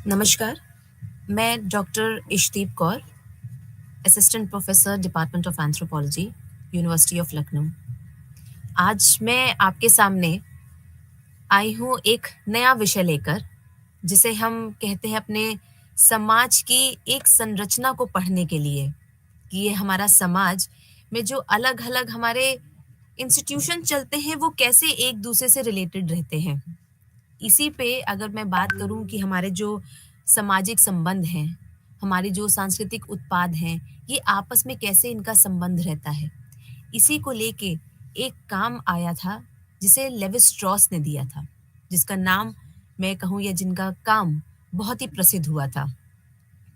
नमस्कार, मैं doctor Ishdeep Kaur, assistant professor department of anthropology, university of Lucknow. आज मैं आपके सामने आई हूँ एक नया विषय लेकर, जिसे हम कहते हैं अपने समाज की एक संरचना को पढ़ने के लिए, कि ये हमारा समाज में जो अलग-अलग हमारे इंस्टीट्यूशन चलते हैं, वो कैसे एक दूसरे से रिलेटेड रहते हैं। इसी पे अगर मैं बात करूँ कि हमारे जो सामाजिक संबंध हैं, हमारे जो सांस्कृतिक उत्पाद हैं, ये आपस में कैसे इनका संबंध रहता है। इसी को लेके एक काम आया था, जिसे लेवी स्ट्रॉस ने दिया था, जिसका नाम मैं कहूँ या जिनका काम बहुत ही प्रसिद्ध हुआ था,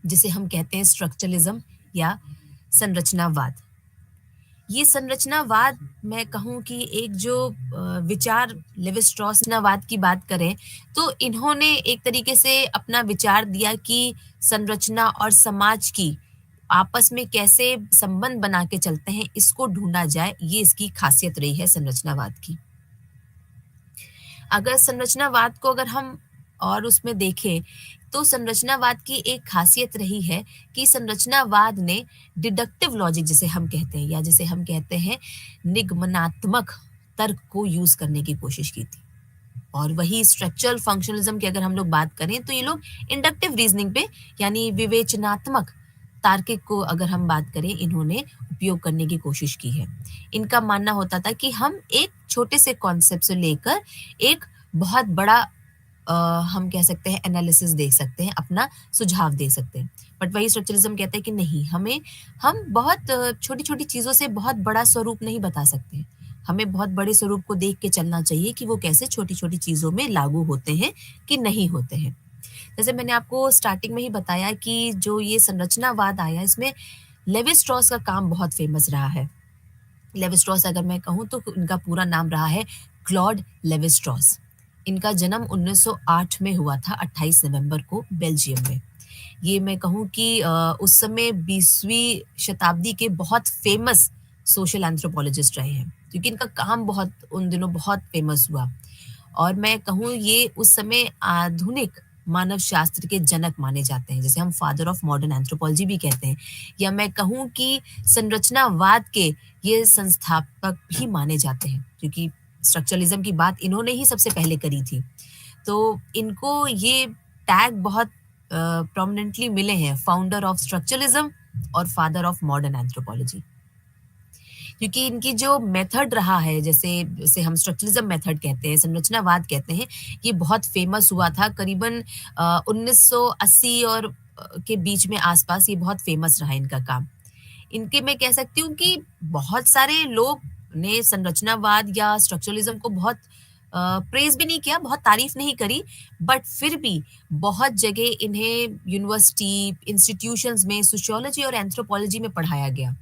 जिसे हम कहते हैं स्ट्रक्चरलिज़्म या संरचनावाद। ये संरचनावाद मैं कहूँ कि एक जो विचार लेवी स्ट्रॉस संरचनावाद की बात करें, तो इन्होंने एक तरीके से अपना विचार दिया कि संरचना और समाज की आपस में कैसे संबंध बना के चलते हैं, इसको ढूँढा जाए, ये इसकी खासियत रही है संरचनावाद की। अगर संरचनावाद को अगर हम और उसमें देखें, तो संरचनावाद की एक खासियत रही है कि संरचनावाद ने डिडक्टिव लॉजिक जिसे हम कहते हैं या जिसे हम कहते हैं निगमनात्मक तर्क को यूज़ करने की कोशिश की थी। और वही स्ट्रक्चरल फंक्शनलिज्म की अगर हम लोग बात करें, तो ये लोग इंडक्टिव रीजनिंग पे यानी विवेचनात्मक तार्किक को अगर हम बात करें, इन्होंने उपयोग करने की कोशिश की है। इनका मानना होता था कि हम एक छोटे से कॉन्सेप्ट से लेकर एक बहुत बड़ा अ, हम कह सकते हैं एनालिसिस दे सकते हैं, अपना सुझाव दे सकते हैं। बट वही स्ट्रक्चरलिज्म कहता है कि नहीं, हम बहुत छोटी-छोटी चीज़ों से बहुत बड़ा स्वरूप नहीं बता सकते। हमें बहुत बड़े स्वरूप को देख के चलना चाहिए कि वो कैसे छोटी-छोटी चीज़ों में लागू होते हैं कि नहीं होते हैं। जैसे मैंने आपको स्टार्टिंग में ही बताया कि जो ये संरचनावाद आया, इसमें लेवी स्ट्रॉस का काम बहुत फेमस रहा है। लेवी स्ट्रॉस अगर मैं कहूँ तो इनका पूरा नाम रहा है क्लॉड लेवी स्ट्रॉस। इनका जन्म 1908 में हुआ था, 28 नवंबर को बेल्जियम में। ये मैं कहूँ कि उस समय 20वीं शताब्दी के बहुत फेमस सोशल एंथ्रोपोलॉजिस्ट रहे हैं, क्योंकि इनका काम बहुत उन दिनों बहुत फेमस हुआ। और मैं कहूँ ये उस समय आधुनिक मानव शास्त्र के जनक माने जाते हैं, जिसे हम फादर ऑफ मॉडर्न एंथ्रोपोलॉजी भी कहते हैं, या मैं कहूँ कि संरचनावाद के ये संस्थापक भी माने जाते हैं, क्योंकि स्ट्रक्चरलिज्म की बात इन्होंने ही सबसे पहले करी थी। तो इनको ये टैग बहुत प्रोमिनेंटली मिले हैं, फाउंडर ऑफ स्ट्रक्चरलिज्म और फादर ऑफ मॉडर्न एंथ्रोपोलॉजी। क्योंकि इनकी जो मेथड रहा है, जैसे जैसे हम स्ट्रक्चरलिज्म मेथड कहते हैं, संरचनावाद कहते हैं, ये बहुत फेमस हुआ था करीबन 1980 और के बीच में आसपास ये बहुत फेमस रहा इनका काम। इनके मैं कह सकती हूँ कि बहुत सारे लोग ने संरचनावाद या स्ट्रक्चरलिज्म को बहुत प्रेज़ भी नहीं किया, बहुत तारीफ़ नहीं करी, बट फिर भी बहुत जगह इन्हें यूनिवर्सिटी, इंस्टीट्यूशंस में सोशियोलॉजी और एंथ्रोपोलॉजी में पढ़ाया गया।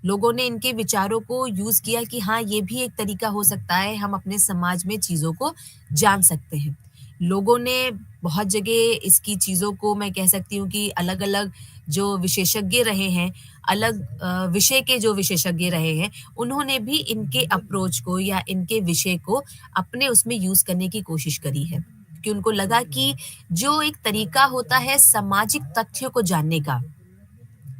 लोगों ने इनके विचारों को यूज़ किया कि हाँ, ये भी एक तरीका हो सकता है, हम अपने समाज में चीज़ों को जान सकते हैं। लोगों ने बहुत जगह इसकी चीज़ों को मैं कह सकती हूँ कि अलग-अलग जो विशेषज्ञ रहे हैं, अलग विषय के जो विशेषज्ञ रहे हैं, उन्होंने भी इनके अप्रोच को या इनके विषय को अपने उसमें यूज़ करने की कोशिश करी है। कि उनको लगा कि जो एक तरीका होता है सामाजिक तथ्यों को जानने का,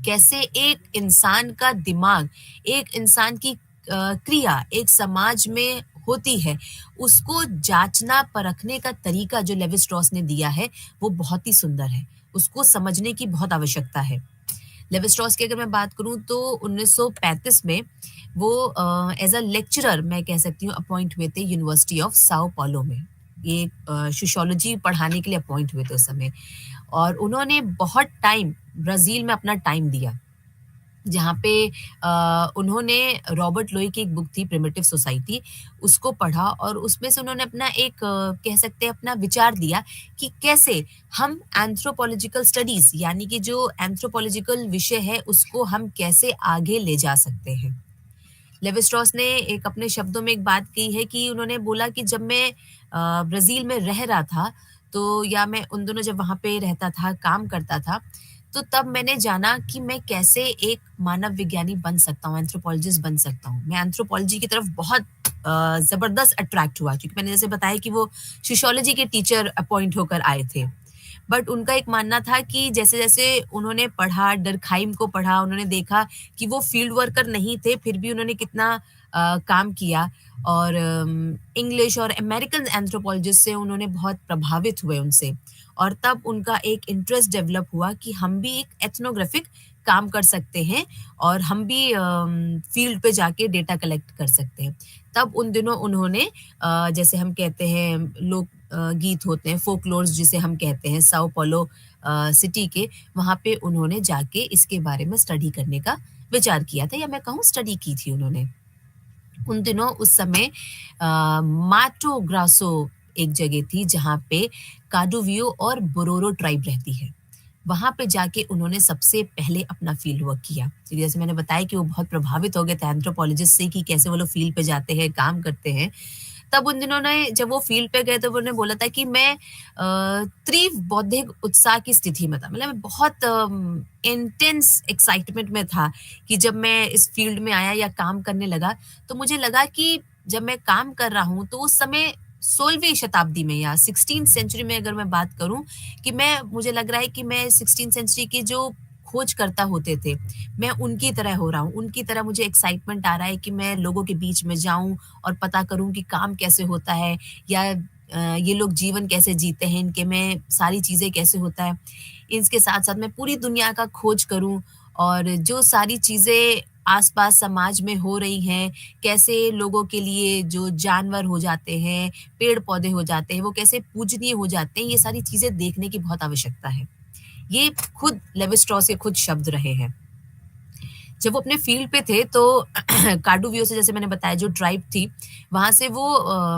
कैसे एक इंसान का दिमाग, एक इंसान की क्रिया एक समाज में होती है, उसको जाँचना परखने का तरीका जो लेवी स्ट्रॉस ने दिया है, वो बहुत ही सुंदर है। उसको समझने की बहुत आवश्यकता है। लेवी स्ट्रॉस की अगर मैं बात करूँ तो 1935 में वो एज़ अ लेक्चरर मैं कह सकती हूँ अपॉइंट हुए थे यूनिवर्सिटी ऑफ साओ पाउलो में। ये सोशियोलॉजी पढ़ाने के लिए अपॉइंट हुए थे उस समय। और उन्होंने बहुत टाइम ब्राज़ील में अपना टाइम दिया, जहाँ पे उन्होंने रॉबर्ट लोई की एक बुक थी प्रिमिटिव सोसाइटी, उसको पढ़ा और उसमें से उन्होंने अपना एक कह सकते हैं अपना विचार दिया कि कैसे हम एंथ्रोपोलॉजिकल स्टडीज़ यानी कि जो एंथ्रोपोलॉजिकल विषय है, उसको हम कैसे आगे ले जा सकते हैं। लेवी स्ट्रॉस ने एक अपने शब्दों में एक बात कही है कि उन्होंने बोला कि जब मैं ब्राज़ील में रह रहा था, तो या मैं उन दिनों जब वहाँ पे रहता था, काम करता था, तो तब मैंने जाना कि मैं कैसे एक मानव विज्ञानी बन सकता हूँ, एंथ्रोपोलॉजिस्ट बन सकता हूँ। मैं एंथ्रोपोलॉजी की तरफ बहुत ज़बरदस्त अट्रैक्ट हुआ, क्योंकि मैंने जैसे बताया कि वो सोशियोलॉजी के टीचर अपॉइंट होकर आए थे। बट उनका एक मानना था कि जैसे-जैसे उन्होंने पढ़ा, डर्कहाइम को पढ़ा, उन्होंने देखा कि वो फील्ड वर्कर नहीं थे, फिर भी उन्होंने कितना काम किया और इंग्लिश और अमेरिकन एंथ्रोपोलॉजिस्ट से उन्होंने बहुत प्रभावित हुए उनसे और तब उनका एक इंटरेस्ट डेवलप हुआ कि हम भी एक एथनोग्राफिक काम कर सकते हैं और हम भी फील्ड पे जाके डेटा कलेक्ट कर सकते हैं। तब उन दिनों उन्होंने जैसे हम कहते हैं लोक गीत होते हैं, फोकलोर्स जिसे हम कहते हैं, साओ paulo सिटी के, वहाँ पे उन्होंने जाके इसके बारे में स्टडी करने का विचार किया था या मैं कहूँ स्टडी की थी उन्होंने। उन दिनों उस समय माटो ग्रासो एक जगह थी जहाँ पे काडोवियो और बोरोरो ट्राइब रहती है। वहाँ पे जाके उन्होंने सबसे पहले अपना फील्ड वर्क किया। तो जैसे मैंने बताया कि वो बहुत प्रभावित हो गए थे एंथ्रोपोलॉजिस्ट से कि कैसे वो लोग फील्ड पे जाते हैं, काम करते हैं। तब उन दिनों ने जब वो फील्ड पे गए तो उन्होंने बोला था कि मैं तीव्र बौद्धिक उत्साह की स्थिति में था। मतलब मैं बहुत इंटेंस एक्साइटमेंट में था कि जब मैं इस फील्ड में आया या काम करने लगा, तो मुझे लगा कि जब मैं काम कर रहा हूँ, तो उस समय 16वीं शताब्दी में या 16th सेंचुरी में अगर मैं बात करूँ कि मैं मुझे लग रहा है कि मैं 16th सेंचुरी के जो खोजकर्ता होते थे, मैं उनकी तरह हो रहा हूँ। उनकी तरह मुझे एक्साइटमेंट आ रहा है कि मैं लोगों के बीच में जाऊँ और पता करूँ कि काम कैसे होता है या ये लोग जीवन कैसे जीते हैं, इनके में सारी चीज़ें कैसे होता है। इसके साथ-साथ मैं पूरी दुनिया का खोज करूँ और जो सारी चीज़ें आस-पास समाज में हो रही हैं, कैसे लोगों के लिए जो जानवर हो जाते हैं, पेड़-पौधे हो जाते हैं, वो कैसे पूजनीय हो जाते हैं, ये सारी चीज़ें देखने की बहुत आवश्यकता है। ये खुद लेवी स्ट्रॉस के खुद शब्द रहे हैं। जब वो अपने फील्ड पे थे तो कार्डोवियो से जैसे मैंने बताया जो ट्राइब थी, वहाँ से वो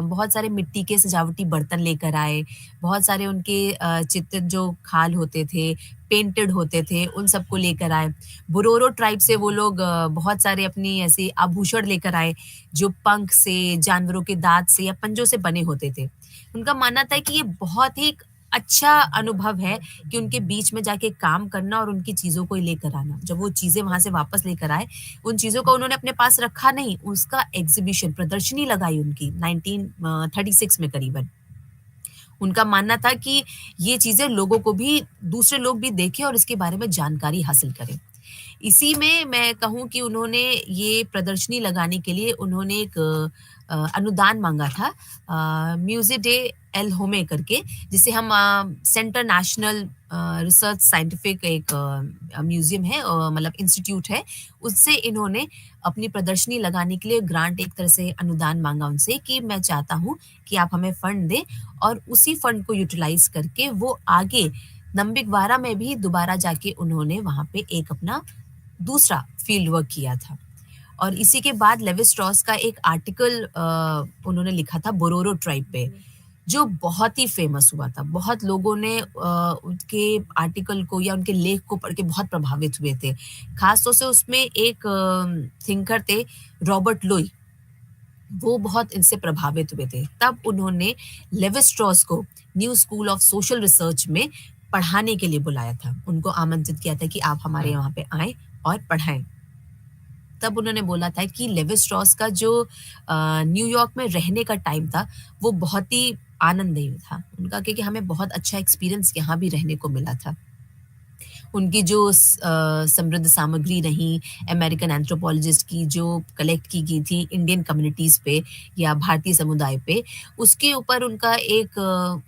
बहुत सारे मिट्टी के सजावटी बर्तन लेकर आए, बहुत सारे उनके चित्रित जो खाल होते थे, पेंटेड होते थे, उन सबको लेकर आए। बोरोरो ट्राइब से वो लोग बहुत सारे अपनी ऐसे आभूषण लेकर आए, जो पंख से, जानवरों के दाँत से या पंजों से बने होते थे। उनका मानना था कि ये बहुत ही एक अच्छा अनुभव है कि उनके बीच में जाके काम करना और उनकी चीज़ों को लेकर आना। जब वो चीज़ें वहाँ से वापस लेकर आए, उन चीज़ों को उन्होंने अपने पास रखा नहीं, उसका एग्ज़िबिशन प्रदर्शनी लगाई उनकी 1936 में करीबन। उनका मानना था कि ये चीज़ें लोगों को भी दूसरे लोग भी देखें और इसके बारे में जानकारी हासिल करें। इसी में मैं कहूँ कि उन्होंने ये प्रदर्शनी लगाने के लिए उन्होंने एक अनुदान माँगा था म्यूज़े डे एल होमे करके जिसे हम सेंटर नेशनल रिसर्च साइंटिफिक एक म्यूज़ियम है मतलब इंस्टीट्यूट है, उससे इन्होंने अपनी प्रदर्शनी लगाने के लिए ग्रांट एक तरह से अनुदान माँगा उनसे कि मैं चाहता हूँ कि आप हमें फंड दें और उसी फंड को यूटिलाइज़ करके वो आगे नंबिग्वारा में भी दोबारा जाके उन्होंने वहाँ पे एक अपना दूसरा फील्ड वर्क किया था और इसी के बाद लेवी स्ट्रॉस का एक आर्टिकल उन्होंने लिखा था बोरोरो ट्राइब पे, जो बहुत ही फेमस हुआ था। बहुत लोगों ने उनके आर्टिकल को या उनके लेख को पढ़ के बहुत प्रभावित हुए थे। खास तौर से उसमें एक थिंकर थे रॉबर्ट लुई, वो बहुत इनसे प्रभावित हुए थे। तब उन्होंने लेवी स्ट्रॉस को new school of social research में पढ़ाने के लिए बुलाया था। उनको आमंत्रित किया था कि आप हमारे यहाँ पे आएँ और पढ़ाएँ। तब उन्होंने बोला था कि लेवी स्ट्रॉस का जो न्यूयॉर्क में रहने का टाइम था, वो बहुत ही आनंददायी था। उनका क्योंकि हमें बहुत अच्छा एक्सपीरियंस यहाँ भी रहने को मिला था। उनकी जो समृद्ध सामग्री रही अमेरिकन एंथ्रोपोलॉजिस्ट की जो कलेक्ट की गई थी इंडियन कम्युनिटीज़ पे या भारतीय समुदाय पे, उसके ऊपर उनका एक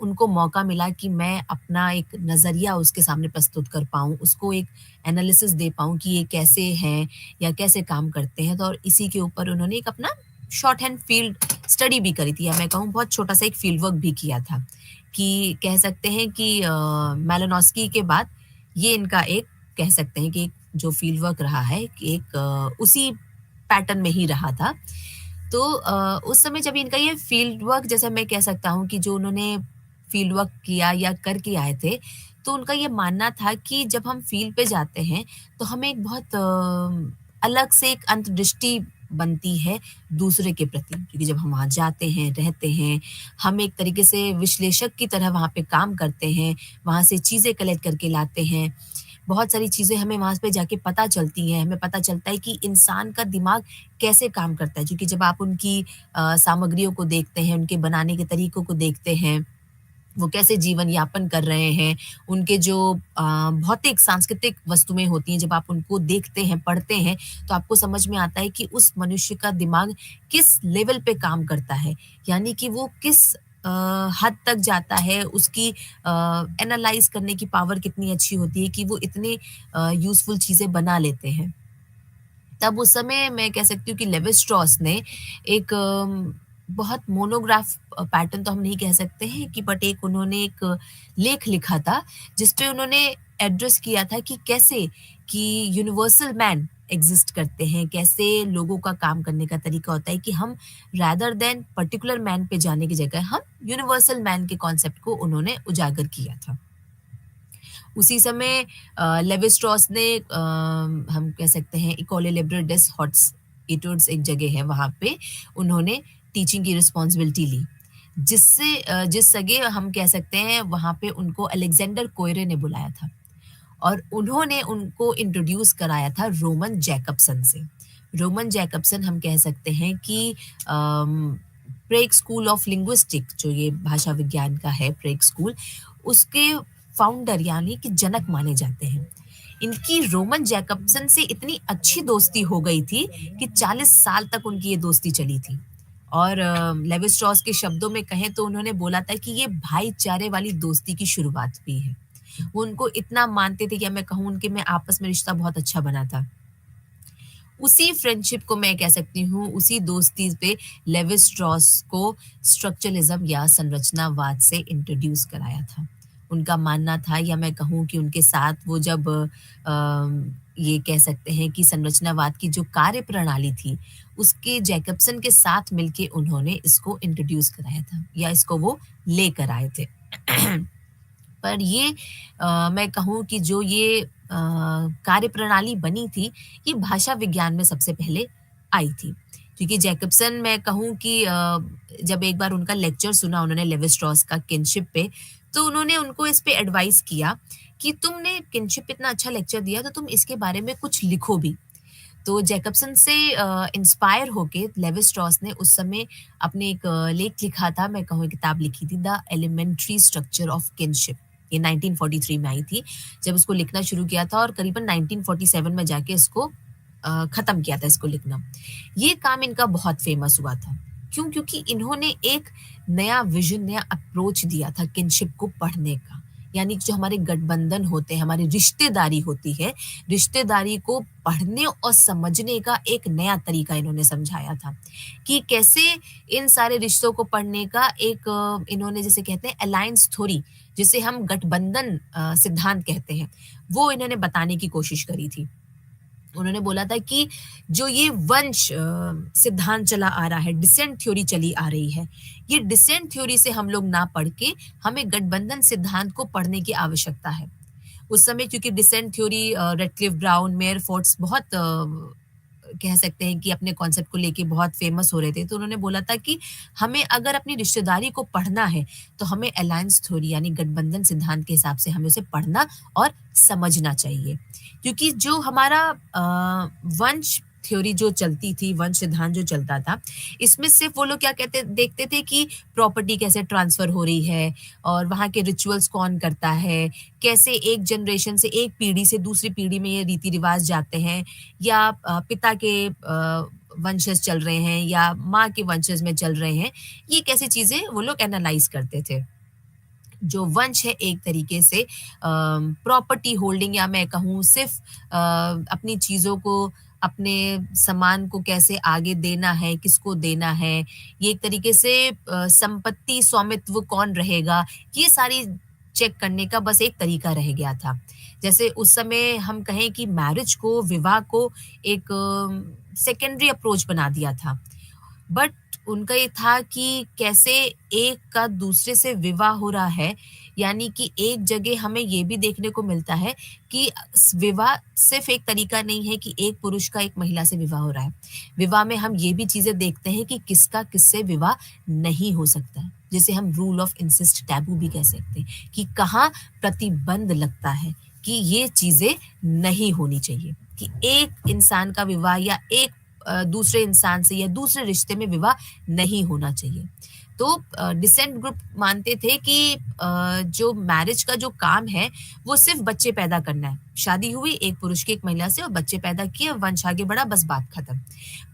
उनको मौका मिला कि मैं अपना एक नज़रिया उसके सामने प्रस्तुत कर पाऊँ, उसको एक एनालिसिस दे पाऊँ कि ये कैसे हैं या कैसे काम करते हैं। तो और इसी के ऊपर उन्होंने एक अपना शॉर्ट हैंड फील्ड स्टडी भी करी थी या मैं कहूँ बहुत छोटा-सा एक फील्ड वर्क भी किया था, कि कह सकते हैं कि मैलिनोस्की के बाद ये इनका एक कह सकते हैं कि जो फील्ड वर्क रहा है कि एक उसी पैटर्न में ही रहा था। तो उस समय जब इनका ये फील्ड वर्क जैसे मैं कह सकता हूँ कि जो उन्होंने फील्ड वर्क किया या करके आए थे, तो उनका ये मानना था कि जब हम फील्ड पे जाते हैं, तो हमें एक बहुत अलग से एक अंतर्दृष्टि बनती है दूसरे के प्रति। क्योंकि जब हम वहाँ जाते हैं, रहते हैं, हम एक तरीके से विश्लेषक की तरह वहाँ पे काम करते हैं, वहाँ से चीज़ें कलेक्ट करके लाते हैं। बहुत सारी चीज़ें हमें वहाँ पे जाके पता चलती हैं, हमें पता चलता है कि इंसान का दिमाग कैसे काम करता है। क्योंकि जब आप उनकी सामग्रियों को देखते हैं, उनके बनाने के तरीकों को देखते हैं, वो कैसे जीवन यापन कर रहे हैं, उनके जो भौतिक सांस्कृतिक वस्तुएँ होती हैं, जब आप उनको देखते हैं, पढ़ते हैं, तो आपको समझ में आता है कि उस मनुष्य का दिमाग किस लेवल पे काम करता है। यानी कि वो किस हद तक जाता है, उसकी एनालाइज़ करने की पावर कितनी अच्छी होती है कि वो इतने यूज़फुल चीज़ें बना लेते हैं। तब उस समय मैं कह सकती हूँ कि लेवी स्ट्रॉस ने एक बहुत मोनोग्राफ पैटर्न तो हम नहीं कह सकते हैं कि बट एक उन्होंने एक लेख लिखा था जिसपे उन्होंने एड्रेस किया था कि कैसे कि यूनिवर्सल मैन एग्जिस्ट करते हैं, कैसे लोगों का काम करने का तरीका होता है कि हम रादर देन पर्टिकुलर मैन पे जाने की जगह हम यूनिवर्सल मैन के कॉन्सेप्ट को उन्होंने उजागर किया था। उसी समय लेवी स्ट्रॉस ने हम कह सकते हैं इकोले लिबरल डेस हॉट्स इटोड्स एक जगह है वहाँ पे उन्होंने टीचिंग की रिस्पॉन्सिबिलिटी ली। जिससे जिस जगह हम कह सकते हैं वहाँ पे उनको अलेक्जेंडर कोयरे ने बुलाया था और उन्होंने उनको इंट्रोड्यूस कराया था रोमन जैकबसन से। रोमन जैकबसन हम कह सकते हैं कि प्रेग स्कूल ऑफ लिंग्विस्टिक जो ये भाषा विज्ञान का है प्रेग स्कूल, उसके फाउंडर यानी कि जनक माने जाते हैं। इनकी रोमन जैकबसन से इतनी अच्छी दोस्ती हो गई थी कि 40 साल तक उनकी ये दोस्ती चली थी। और लेवी स्ट्रॉस के शब्दों में कहें तो उन्होंने बोला था कि ये भाईचारे वाली दोस्ती की शुरुआत हुई है। वो उनको इतना मानते थे या मैं कहूँ उनके में आपस में रिश्ता बहुत अच्छा बना था। उसी फ्रेंडशिप को मैं कह सकती हूँ, उसी दोस्ती पे लेवी स्ट्रॉस को स्ट्रक्चरलिज्म या संरचनावाद से इंट्रोड्यूस कराया था। उनका मानना था या मैं कहूँ कि उनके साथ वो जब ये कह सकते हैं कि संरचनावाद की जो कार्यप्रणाली थी, उसके जैकबसन के साथ मिलके उन्होंने इसको इंट्रोड्यूस कराया था या इसको वो लेकर आए थे। पर ये मैं कहूँ कि जो ये कार्यप्रणाली बनी थी, ये भाषा विज्ञान में सबसे पहले आई थी। क्योंकि जैकबसन मैं कहूँ कि जब एक बार उनका लेक्चर सुना उन्होंने लेवी स्ट्रॉस का किनशिप पे, तो उन्होंने उनको इस पे एडवाइस किया कि तुमने किनशिप पे इतना अच्छा लेक्चर दिया, तो तुम इसके बारे में कुछ लिखो भी। तो जैकबसन से इंस्पायर होके लेवी स्ट्रॉस ने उस समय अपने एक लेख लिखा था, मैं कहूँ किताब लिखी थी the elementary structure of kinship. ये 1943 में आई थी, जब उसको लिखना शुरू किया था और करीबन 1947 में जाके इसको खत्म किया था इसको लिखना। ये काम इनका बहुत फेमस हुआ था। क्यों? क्योंकि इन्होंने एक नया विज़न, नया अप्रोच दिया था किनशिप को पढ़ने का। यानी जो हमारे गठबंधन होते हैं, हमारी रिश्तेदारी होती है, रिश्तेदारी को पढ़ने और समझने का एक नया तरीका इन्होंने समझाया था, कि कैसे इन सारे रिश्तों को पढ़ने का एक इन्होंने जिसे कहते हैं अलायंस थ्योरी, जिसे हम गठबंधन सिद्धांत कहते हैं, वो इन्होंने बताने की कोशिश करी थी। उन्होंने बोला था कि जो ये वंश सिद्धांत चला आ रहा है, डिसेंट थ्योरी चली आ रही है, ये डिसेंट थ्योरी से हम लोग ना पढ़ के हमें गठबंधन सिद्धांत को पढ़ने की आवश्यकता है। उस समय क्योंकि descent theory Radcliffe Brown, Meyer Fortes बहुत कह सकते हैं कि अपने कॉन्सेप्ट को लेके बहुत फेमस हो रहे थे। तो उन्होंने बोला था कि हमें अगर अपनी रिश्तेदारी को पढ़ना है, तो हमें अलायंस थ्योरी यानी गठबंधन सिद्धांत के हिसाब से हमें उसे पढ़ना और समझना चाहिए। क्योंकि जो हमारा वंश थ्योरी जो चलती थी, वंश सिद्धांत जो चलता था, इसमें सिर्फ़ वो लोग क्या कहते देखते थे कि प्रॉपर्टी कैसे ट्रांसफ़र हो रही है और वहाँ के रिचुअल्स कौन करता है, कैसे एक जनरेशन से एक पीढ़ी से दूसरी पीढ़ी में ये रीति-रिवाज़ जाते हैं या पिता के वंशज चल रहे हैं या माँ के वंशज में चल रहे हैं, ये कैसी चीज़ें वो लोग एनालाइज़ करते थे। जो वंश है एक तरीके से प्रॉपर्टी होल्डिंग या मैं कहूँ सिर्फ अपनी चीज़ों को अपने सामान को कैसे आगे देना है, किसको देना है, ये एक तरीके से संपत्ति स्वामित्व कौन रहेगा, ये सारी चेक करने का बस एक तरीका रह गया था। जैसे उस समय हम कहें कि मैरिज को, विवाह को एक सेकेंडरी अप्रोच बना दिया था। बट उनका ये था कि कैसे एक का दूसरे से विवाह हो रहा है, यानी कि एक जगह हमें ये भी देखने को मिलता है कि विवाह सिर्फ एक तरीका नहीं है कि एक पुरुष का एक महिला से विवाह हो रहा है। विवाह में हम ये भी चीज़ें देखते हैं कि किसका किससे विवाह नहीं हो सकता है, जिसे हम रूल ऑफ इंसिस्ट टैबू भी कह सकते हैं कि कहाँ प्रतिबंध लगता है कि ये चीज़ें नहीं होनी चाहिए, कि एक इंसान का विवाह या एक दूसरे इंसान से या दूसरे रिश्ते में विवाह नहीं होना चाहिए। तो डिसेंट ग्रुप मानते थे कि जो मैरिज का जो काम है, वो सिर्फ़ बच्चे पैदा करना है। शादी हुई एक पुरुष की, एक महिला से और बच्चे पैदा किए, वंश आगे बढ़ा, बस बात खत्म।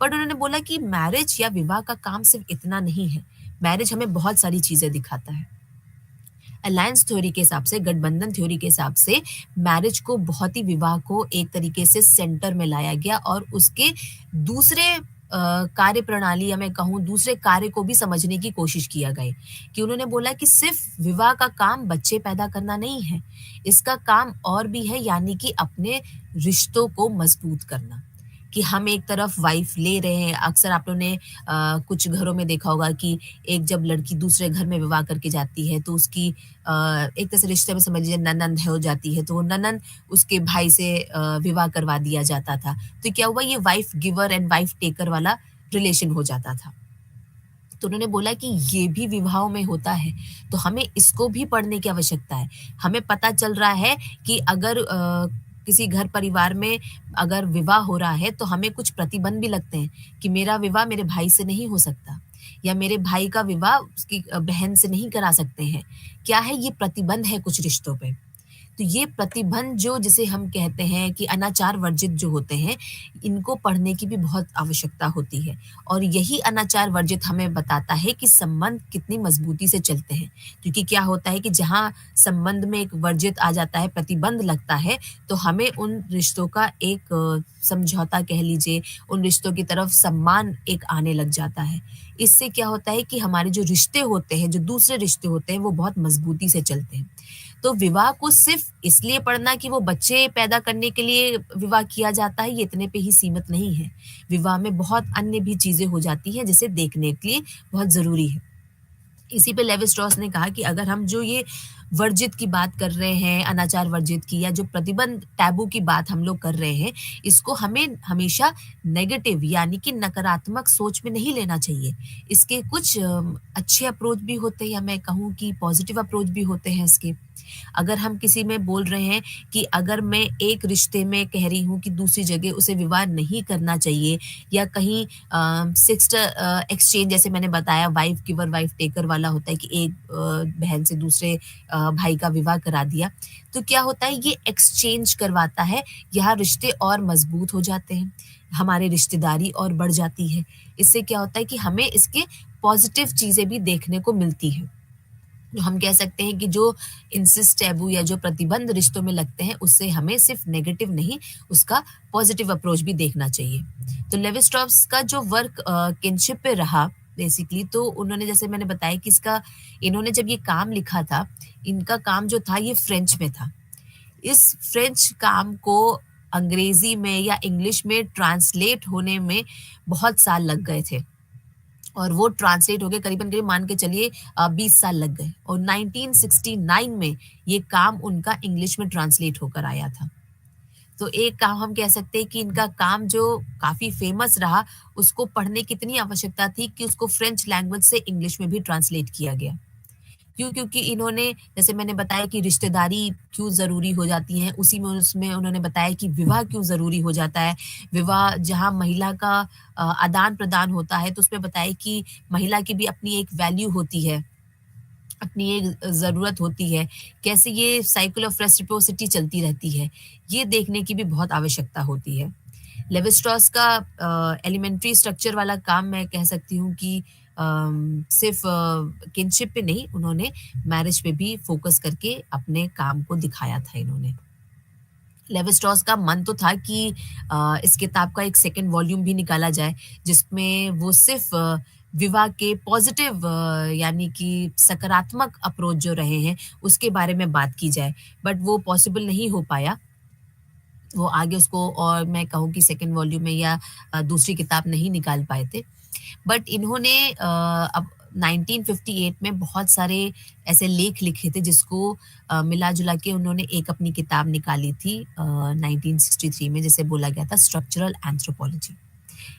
बट उन्होंने बोला कि मैरिज या विवाह का काम सिर्फ़ इतना नहीं है। मैरिज हमें बहुत सारी चीज़ें दिखाता है। अलायंस थ्योरी के हिसाब से, गठबंधन थ्योरी के हिसाब से मैरिज को बहुत ही विवाह को एक तरीके से सेंटर में लाया गया और उसके दूसरे कार्य प्रणाली या मैं कहूँ दूसरे कार्य को भी समझने की कोशिश किया गई कि उन्होंने बोला कि सिर्फ विवाह का काम बच्चे पैदा करना नहीं है, इसका काम और भी है यानी कि अपने रिश्तों को मजबूत करना। कि हम एक तरफ वाइफ ले रहे हैं, अक्सर आप लोगों ने कुछ घरों में देखा होगा कि एक जब लड़की दूसरे घर में विवाह करके जाती है तो उसकी एक तरह से रिश्ते में समझ लीजिए ननंद हो जाती है तो वो ननंद उसके भाई से विवाह करवा दिया जाता था। तो क्या हुआ ये wife giver and wife taker वाला रिलेशन हो जाता था। तो उन्होंने बोला कि ये भी विवाहों में होता है, तो हमें इसको भी पढ़ने की आवश्यकता है। हमें पता चल रहा है कि अगर किसी घर परिवार में अगर विवाह हो रहा है, तो हमें कुछ प्रतिबंध भी लगते हैं कि मेरा विवाह मेरे भाई से नहीं हो सकता या मेरे भाई का विवाह उसकी बहन से नहीं करा सकते हैं। क्या है ये प्रतिबंध है कुछ रिश्तों पे। तो ये प्रतिबंध जो जिसे हम कहते हैं कि अनाचार वर्जित जो होते हैं, इनको पढ़ने की भी बहुत आवश्यकता होती है और यही अनाचार वर्जित हमें बताता है कि संबंध कितनी मजबूती से चलते हैं। क्योंकि क्या होता है कि जहाँ संबंध में एक वर्जित आ जाता है, प्रतिबंध लगता है, तो हमें उन रिश्तों का एक समझौता कह लीजिए, उन रिश्तों की तरफ सम्मान एक आने लग जाता है। इससे क्या होता है कि हमारे जो रिश्ते होते हैं, जो दूसरे रिश्ते होते हैं, वो बहुत मजबूती से चलते हैं। तो विवाह को सिर्फ इसलिए पढ़ना कि वो बच्चे पैदा करने के लिए विवाह किया जाता है, ये इतने पे ही सीमित नहीं है। विवाह में बहुत अन्य भी चीज़ें हो जाती हैं, जिसे देखने के लिए बहुत ज़रूरी है। इसी पे लेवी स्ट्रॉस ने कहा कि अगर हम जो ये वर्जित की बात कर रहे हैं, अनाचार वर्जित की या जो प्रतिबंध टैबू की बात हम लोग कर रहे हैं, इसको हमें हमेशा नेगेटिव यानी कि नकारात्मक सोच में नहीं लेना चाहिए। इसके कुछ अच्छे अप्रोच भी होते हैं या मैं कहूँ कि पॉजिटिव अप्रोच भी होते हैं इसके। अगर हम किसी में बोल रहे हैं कि अगर मैं एक रिश्ते में कह रही हूँ कि दूसरी जगह उसे विवाह नहीं करना चाहिए या कहीं सिक्स्ड एक्सचेंज जैसे मैंने बताया वाइफ गिवर वाइफ टेकर वाला होता है कि एक बहन से दूसरे भाई का विवाह करा दिया। तो क्या होता है ये एक्सचेंज करवाता है, यहाँ रिश्ते और मजबूत हो जाते हैं, हमारी रिश्तेदारी और बढ़ जाती है। इससे क्या होता है कि हमें इसके पॉजिटिव चीज़ें भी देखने को मिलती हैं। तो हम कह सकते हैं कि जो इंसिस्ट टैबू या जो प्रतिबंध रिश्तों में लगते हैं, उससे हमें सिर्फ नेगेटिव नहीं, उसका पॉजिटिव अप्रोच भी देखना चाहिए। तो लेवी स्ट्रॉस का जो वर्क किनशिप पे रहा बेसिकली तो उन्होंने जैसे मैंने बताया कि इसका इन्होंने जब ये काम लिखा था, इनका काम जो था ये फ्रेंच में था। इस फ्रेंच काम को अंग्रेज़ी में या इंग्लिश में ट्रांसलेट होने में बहुत साल लग गए थे। और वो ट्रांसलेट हो गए करीबन-करीब मान के चलिए 20 साल लग गए और 1969 में ये काम उनका इंग्लिश में ट्रांसलेट होकर आया था। तो एक काम हम कह सकते हैं कि इनका काम जो काफ़ी फ़ेमस रहा, उसको पढ़ने की इतनी आवश्यकता थी कि उसको फ्रेंच लैंग्वेज से इंग्लिश में भी ट्रांसलेट किया गया। क्यों? क्योंकि इन्होंने जैसे मैंने बताया कि रिश्तेदारी क्यों ज़रूरी हो जाती है, उसी में उसमें उन्होंने बताया कि विवाह क्यों ज़रूरी हो जाता है। विवाह जहाँ महिला का आदान-प्रदान होता है, तो उसमें बताया कि महिला की भी अपनी एक वैल्यू होती है, अपनी एक ज़रूरत होती है। कैसे ये साइकिल ऑफ रेसिप्रोसिटी चलती रहती है, ये देखने की भी बहुत आवश्यकता होती है। लेवी स्ट्रॉस का एलिमेंट्री स्ट्रक्चर वाला काम मैं कह सकती हूँ कि सिर्फ़ किनशिप पे नहीं, उन्होंने मैरिज पे भी फ़ोकस करके अपने काम को दिखाया था इन्होंने। लेवी स्ट्रॉस का मन तो था कि इस किताब का एक सेकंड वॉल्यूम भी निकाला जाए, जिसमें वो सिर्फ़ विवाह के पॉज़िटिव यानी कि सकारात्मक अप्रोच जो रहे हैं, उसके बारे में बात की जाए। बट वो पॉसिबल नहीं हो पाया। वो आगे उसको और मैं कहूँ कि सेकंड वॉल्यूम में या दूसरी किताब नहीं निकाल पाए थे। बट इन्होंने अब 1958 में बहुत सारे ऐसे लेख लिखे थे जिसको मिला-जुला के उन्होंने एक अपनी किताब निकाली थी 1963 में जिसे बोला गया था स्ट्रक्चरल एंथ्रोपोलॉजी।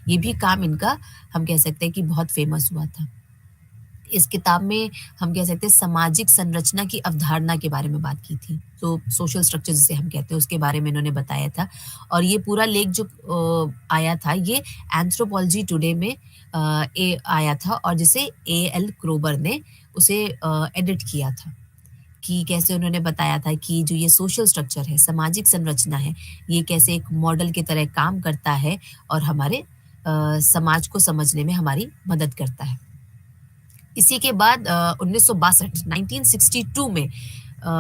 ये भी काम इनका हम कह सकते हैं कि बहुत फेमस हुआ था। इस किताब में हम कह सकते हैं सामाजिक संरचना की अवधारणा के बारे में बात की थी। तो सोशल स्ट्रक्चर जिसे हम कहते हैं उसके बारे में इन्होंने बताया था और ये पूरा लेख जो आया था ये एंथ्रोपोलॉजी टुडे में आया था और जिसे एएल क्रोबर ने उसे एडिट किया था कि कैसे उन्होंने बताया था कि जो ये सोशल स्ट्रक्चर है, सामाजिक संरचना है, ये कैसे एक मॉडल की तरह काम करता है और हमारे समाज को समझने में हमारी मदद करता है। इसी के बाद 1962 1962 में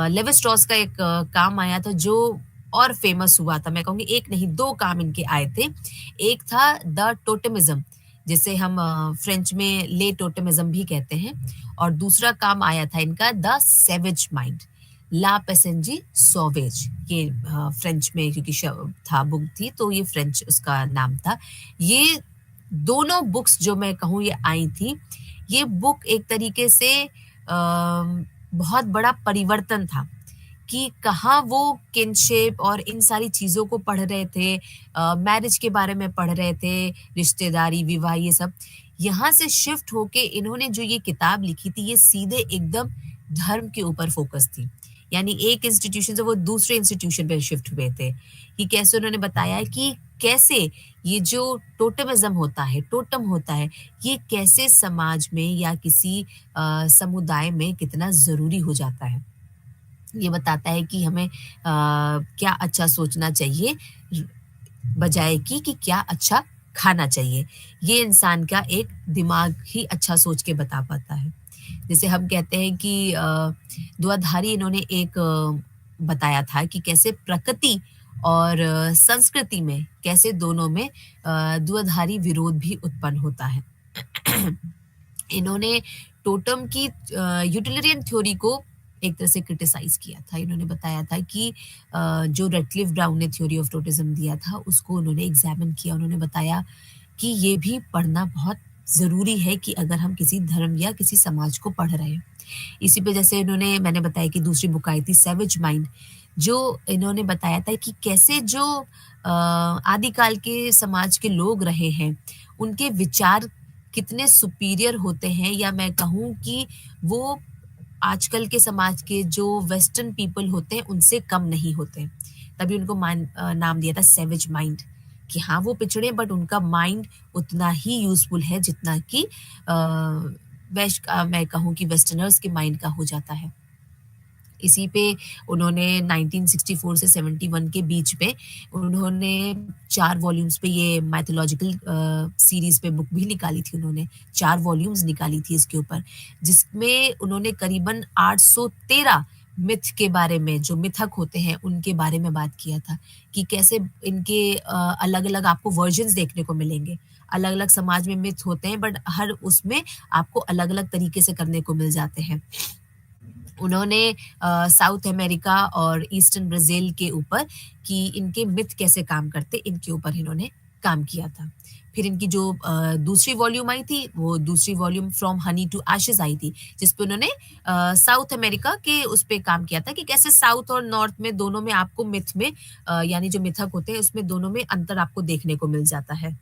लेवी स्ट्रॉस का एक काम आया था जो और फेमस हुआ था। मैं कहूँगी एक नहीं 2 काम इनके आए थे। एक था द टोटेमिज़्म जिसे हम फ्रेंच में ले टोटेमिज़्म भी कहते हैं और दूसरा काम आया था इनका द सैवेज माइंड, ला पैसेंजी सॉवेज ये फ्रेंच में क्योंकि था बुक थी तो ये फ्रेंच उसका नाम था। ये दोनों बुक्स जो मैं कहूँ ये आई थी ये बुक एक तरीके से बहुत बड़ा परिवर्तन था कि कहाँ वो किनशिप और इन सारी चीज़ों को पढ़ रहे थे, मैरिज के बारे में पढ़ रहे थे, रिश्तेदारी, विवाह ये सब। यहाँ से शिफ्ट होके इन्होंने जो ये किताब लिखी थी ये सीधे एकदम धर्म के ऊपर फ़ोकस थी। यानी एक इंस्टीट्यूशन से वो दूसरे इंस्टीट्यूशन पे शिफ्ट हुए थे। कि कैसे उन्होंने बताया कि कैसे ये जो टोटेमिज़्म होता है, टोटम होता है, ये कैसे समाज में या किसी समुदाय में कितना ज़रूरी हो जाता है। ये बताता है कि हमें क्या अच्छा सोचना चाहिए र बजाए कि क्या अच्छा खाना चाहिए। ये इंसान का एक दिमाग ही अच्छा सोच के बता पाता है। जैसे हम कहते हैं कि दुआधारी इन्होंने एक बताया था कि कैसे प्रकृति और संस्कृति में कैसे दोनों में दुआधारी विरोध भी उत्पन्न होता है। इन्होंने टोटम की यूटिलिरियन थ्योरी को एक तरह से क्रिटिसाइज़ किया था। इन्होंने बताया था कि जो रेडक्लिफ ब्राउन ने थ्योरी ऑफ टोटेमिज़्म दिया था, उसको उन्होंने एग्ज़ामिन किया। उन्होंने बताया कि ये भी पढ़ना बहुत ज़रूरी है कि अगर हम किसी धर्म या किसी समाज को पढ़ रहे हैं। इसी पे जैसे इन्होंने मैंने बताया कि दूसरी बुक आई थी सैवेज माइंड, जो इन्होंने बताया था कि कैसे जो आदिकाल के समाज के लोग रहे हैं, उनके विचार कितने सुपीरियर होते हैं या मैं कहूँ कि वो आजकल के समाज के जो वेस्टर्न पीपल होते हैं उनसे कम नहीं होते। तभी उनको नाम दिया था सैवेज माइंड कि हाँ, वो पिछड़े बट उनका माइंड उतना ही यूज़फुल है जितना कि मैं कहूँ कि वेस्टर्नर्स के माइंड का हो जाता है। इसी पे उन्होंने 1964 से 71 के बीच में उन्होंने 4 वॉल्यूम्स पे ये माइथोलॉजिकल सीरीज़ पे बुक भी निकाली थी उन्होंने, 4 वॉल्यूम्स निकाली थी इसके ऊपर, जिसमें उन्होंने करीबन 813 मिथ के बारे में, जो मिथक होते हैं, उनके बारे में बात किया था, कि कैसे इनके अलग-अलग आपको वर्जन्स देखने को मिलेंगे। अलग-अलग समाज में मिथ होते हैं बट हर उसमें आपको अलग-अलग तरीके से करने को मिल जाते हैं। उन्होंने साउथ अमेरिका और ईस्टर्न ब्राज़ील के ऊपर कि इनके मिथ कैसे काम करते, इनके ऊपर इन्होंने काम किया था। फिर इनकी जो दूसरी वॉल्यूम आई थी, वो दूसरी volume from honey to ashes आई थी, जिस पे उन्होंने साउथ अमेरिका के उस पे काम किया था कि कैसे साउथ और नॉर्थ में दोनों में आपको मिथ में यानी जो मिथक होते हैं, उसमें दोनों में अंतर आपको देखने को मिल जाता है।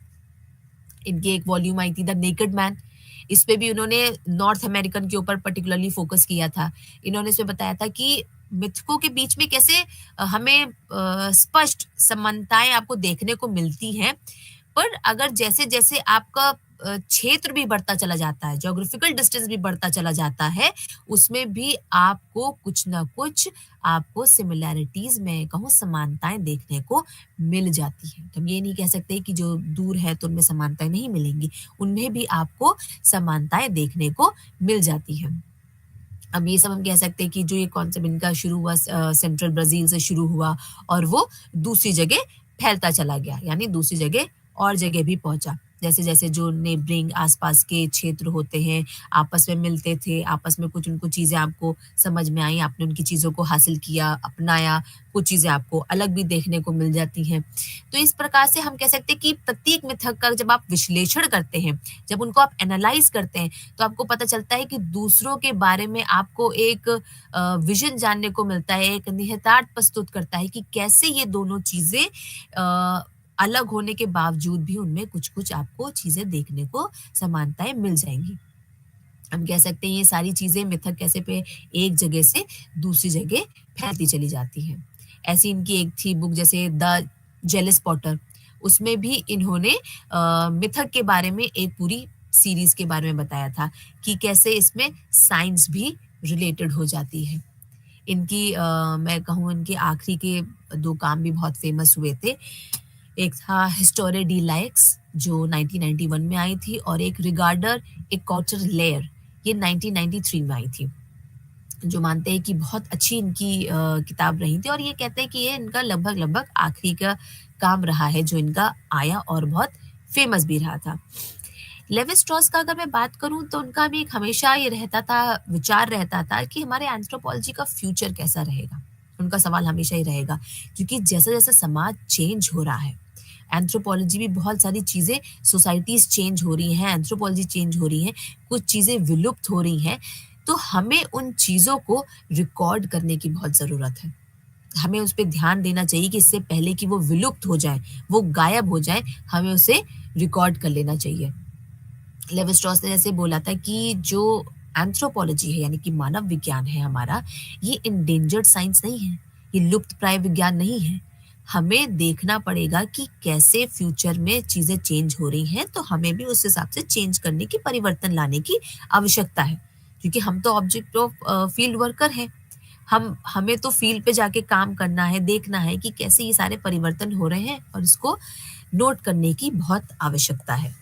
इनकी एक वॉल्यूम आई थी द नेकेड मैन, इस पे भी उन्होंने नॉर्थ अमेरिकन के ऊपर पर्टिकुलरली फोकस किया था। इन्होंने इसमें बताया था कि मिथकों के बीच में कैसे हमें स्पष्ट समानताएँ आपको देखने को मिलती हैं, पर अगर जैसे-जैसे आपका क्षेत्र भी बढ़ता चला जाता है, ज्योग्राफिकल डिस्टेंस भी बढ़ता चला जाता है, उसमें भी आपको कुछ न कुछ आपको सिमिलैरिटीज़ मैं कहूँ समानताएँ देखने को मिल जाती हैं। तो हम ये नहीं कह सकते कि जो दूर है तो उनमें समानताएँ नहीं मिलेंगी, उनमें भी आपको समानताएँ देखने को मिल जाती हैं। अब ये सब हम कह सकते हैं कि जो ये कॉन्सेप्ट इनका शुरू हुआ सेंट्रल ब्राज़ील से शुरू हुआ और वो दूसरी जगह फैलता चला गया, यानी दूसरी जगह और जगह भी पहुँचा। जैसे-जैसे जो नेबरिंग आस-पास के क्षेत्र होते हैं, आपस में मिलते थे, आपस में कुछ उनको चीज़ें आपको समझ में आई, आपने उनकी चीज़ों को हासिल किया, अपनाया, कुछ चीज़ें आपको अलग भी देखने को मिल जाती हैं। तो इस प्रकार से हम कह सकते हैं कि प्रत्येक मिथक का जब आप विश्लेषण करते हैं, जब उनको आप एनालाइज़ करते हैं, तो आपको पता चलता है कि दूसरों के बारे में आपको एक विज़न जानने को मिलता है, एक निहितार्थ प्रस्तुत करता है कि कैसे ये दोनों चीज़ें अलग होने के बावजूद भी उनमें कुछ-कुछ आपको चीज़ें देखने को समानताएँ मिल जाएँगी। हम कह सकते हैं ये सारी चीज़ें मिथक कैसे पे एक जगह से दूसरी जगह फैलती चली जाती हैं। ऐसी इनकी एक थी बुक जैसे द जेलस पॉटर, उसमें भी इन्होंने मिथक के बारे में एक पूरी सीरीज़ के बारे में बताया था कि कैसे इसमें साइंस भी रिलेटेड हो जाती है। इनकी मैं कहूँ इनके आखिरी के 2 काम भी बहुत फ़ेमस हुए थे। एक था हिस्टोरिया डी लाइक्स जो 1991 में आई थी और एक रिगार्डर ए क्वार्टर लेयर ये 1993 में आई थी। जो मानते हैं कि बहुत अच्छी इनकी किताब रही थी और ये कहते हैं कि ये इनका लगभग-लगभग आखिरी का काम रहा है जो इनका आया और बहुत फ़ेमस भी रहा था। लेवी स्ट्रॉस का अगर मैं बात करूँ तो उनका भी एक हमेशा ये रहता था विचार रहता था कि हमारे एंथ्रोपोलॉजी का फ्यूचर कैसा रहेगा? उनका सवाल हमेशा ही रहेगा क्योंकि जैसा-जैसा समाज चेंज हो रहा है, एंथ्रोपोलॉजी भी बहुत सारी चीज़ें सोसाइटीज़ चेंज हो रही हैं, एंथ्रोपोलॉजी चेंज हो रही है, कुछ चीज़ें विलुप्त हो रही हैं, तो हमें उन चीज़ों को रिकॉर्ड करने की बहुत ज़रूरत है। हमें उस पे ध्यान देना चाहिए कि इससे पहले कि वो विलुप्त हो जाए, वो गायब हो जाए, हमें उसे रिकॉर्ड कर लेना चाहिए। लेवी स्ट्रॉस ने जैसे बोला था कि जो एंथ्रोपोलॉजी है यानी कि मानव विज्ञान है हमारा, ये एंडेंजर्ड साइंस नहीं है, ये लुप्तप्राय विज्ञान नहीं है। हमें देखना पड़ेगा कि कैसे फ्यूचर में चीज़ें चेंज हो रही हैं, तो हमें भी उस हिसाब से चेंज करने की, परिवर्तन लाने की आवश्यकता है। क्योंकि हम तो ऑब्जेक्ट ऑफ फील्ड वर्कर हैं। हमें तो फील्ड पे जाके काम करना है, देखना है कि कैसे ये सारे परिवर्तन हो रहे हैं और इसको नोट करने की बहुत आवश्यकता है।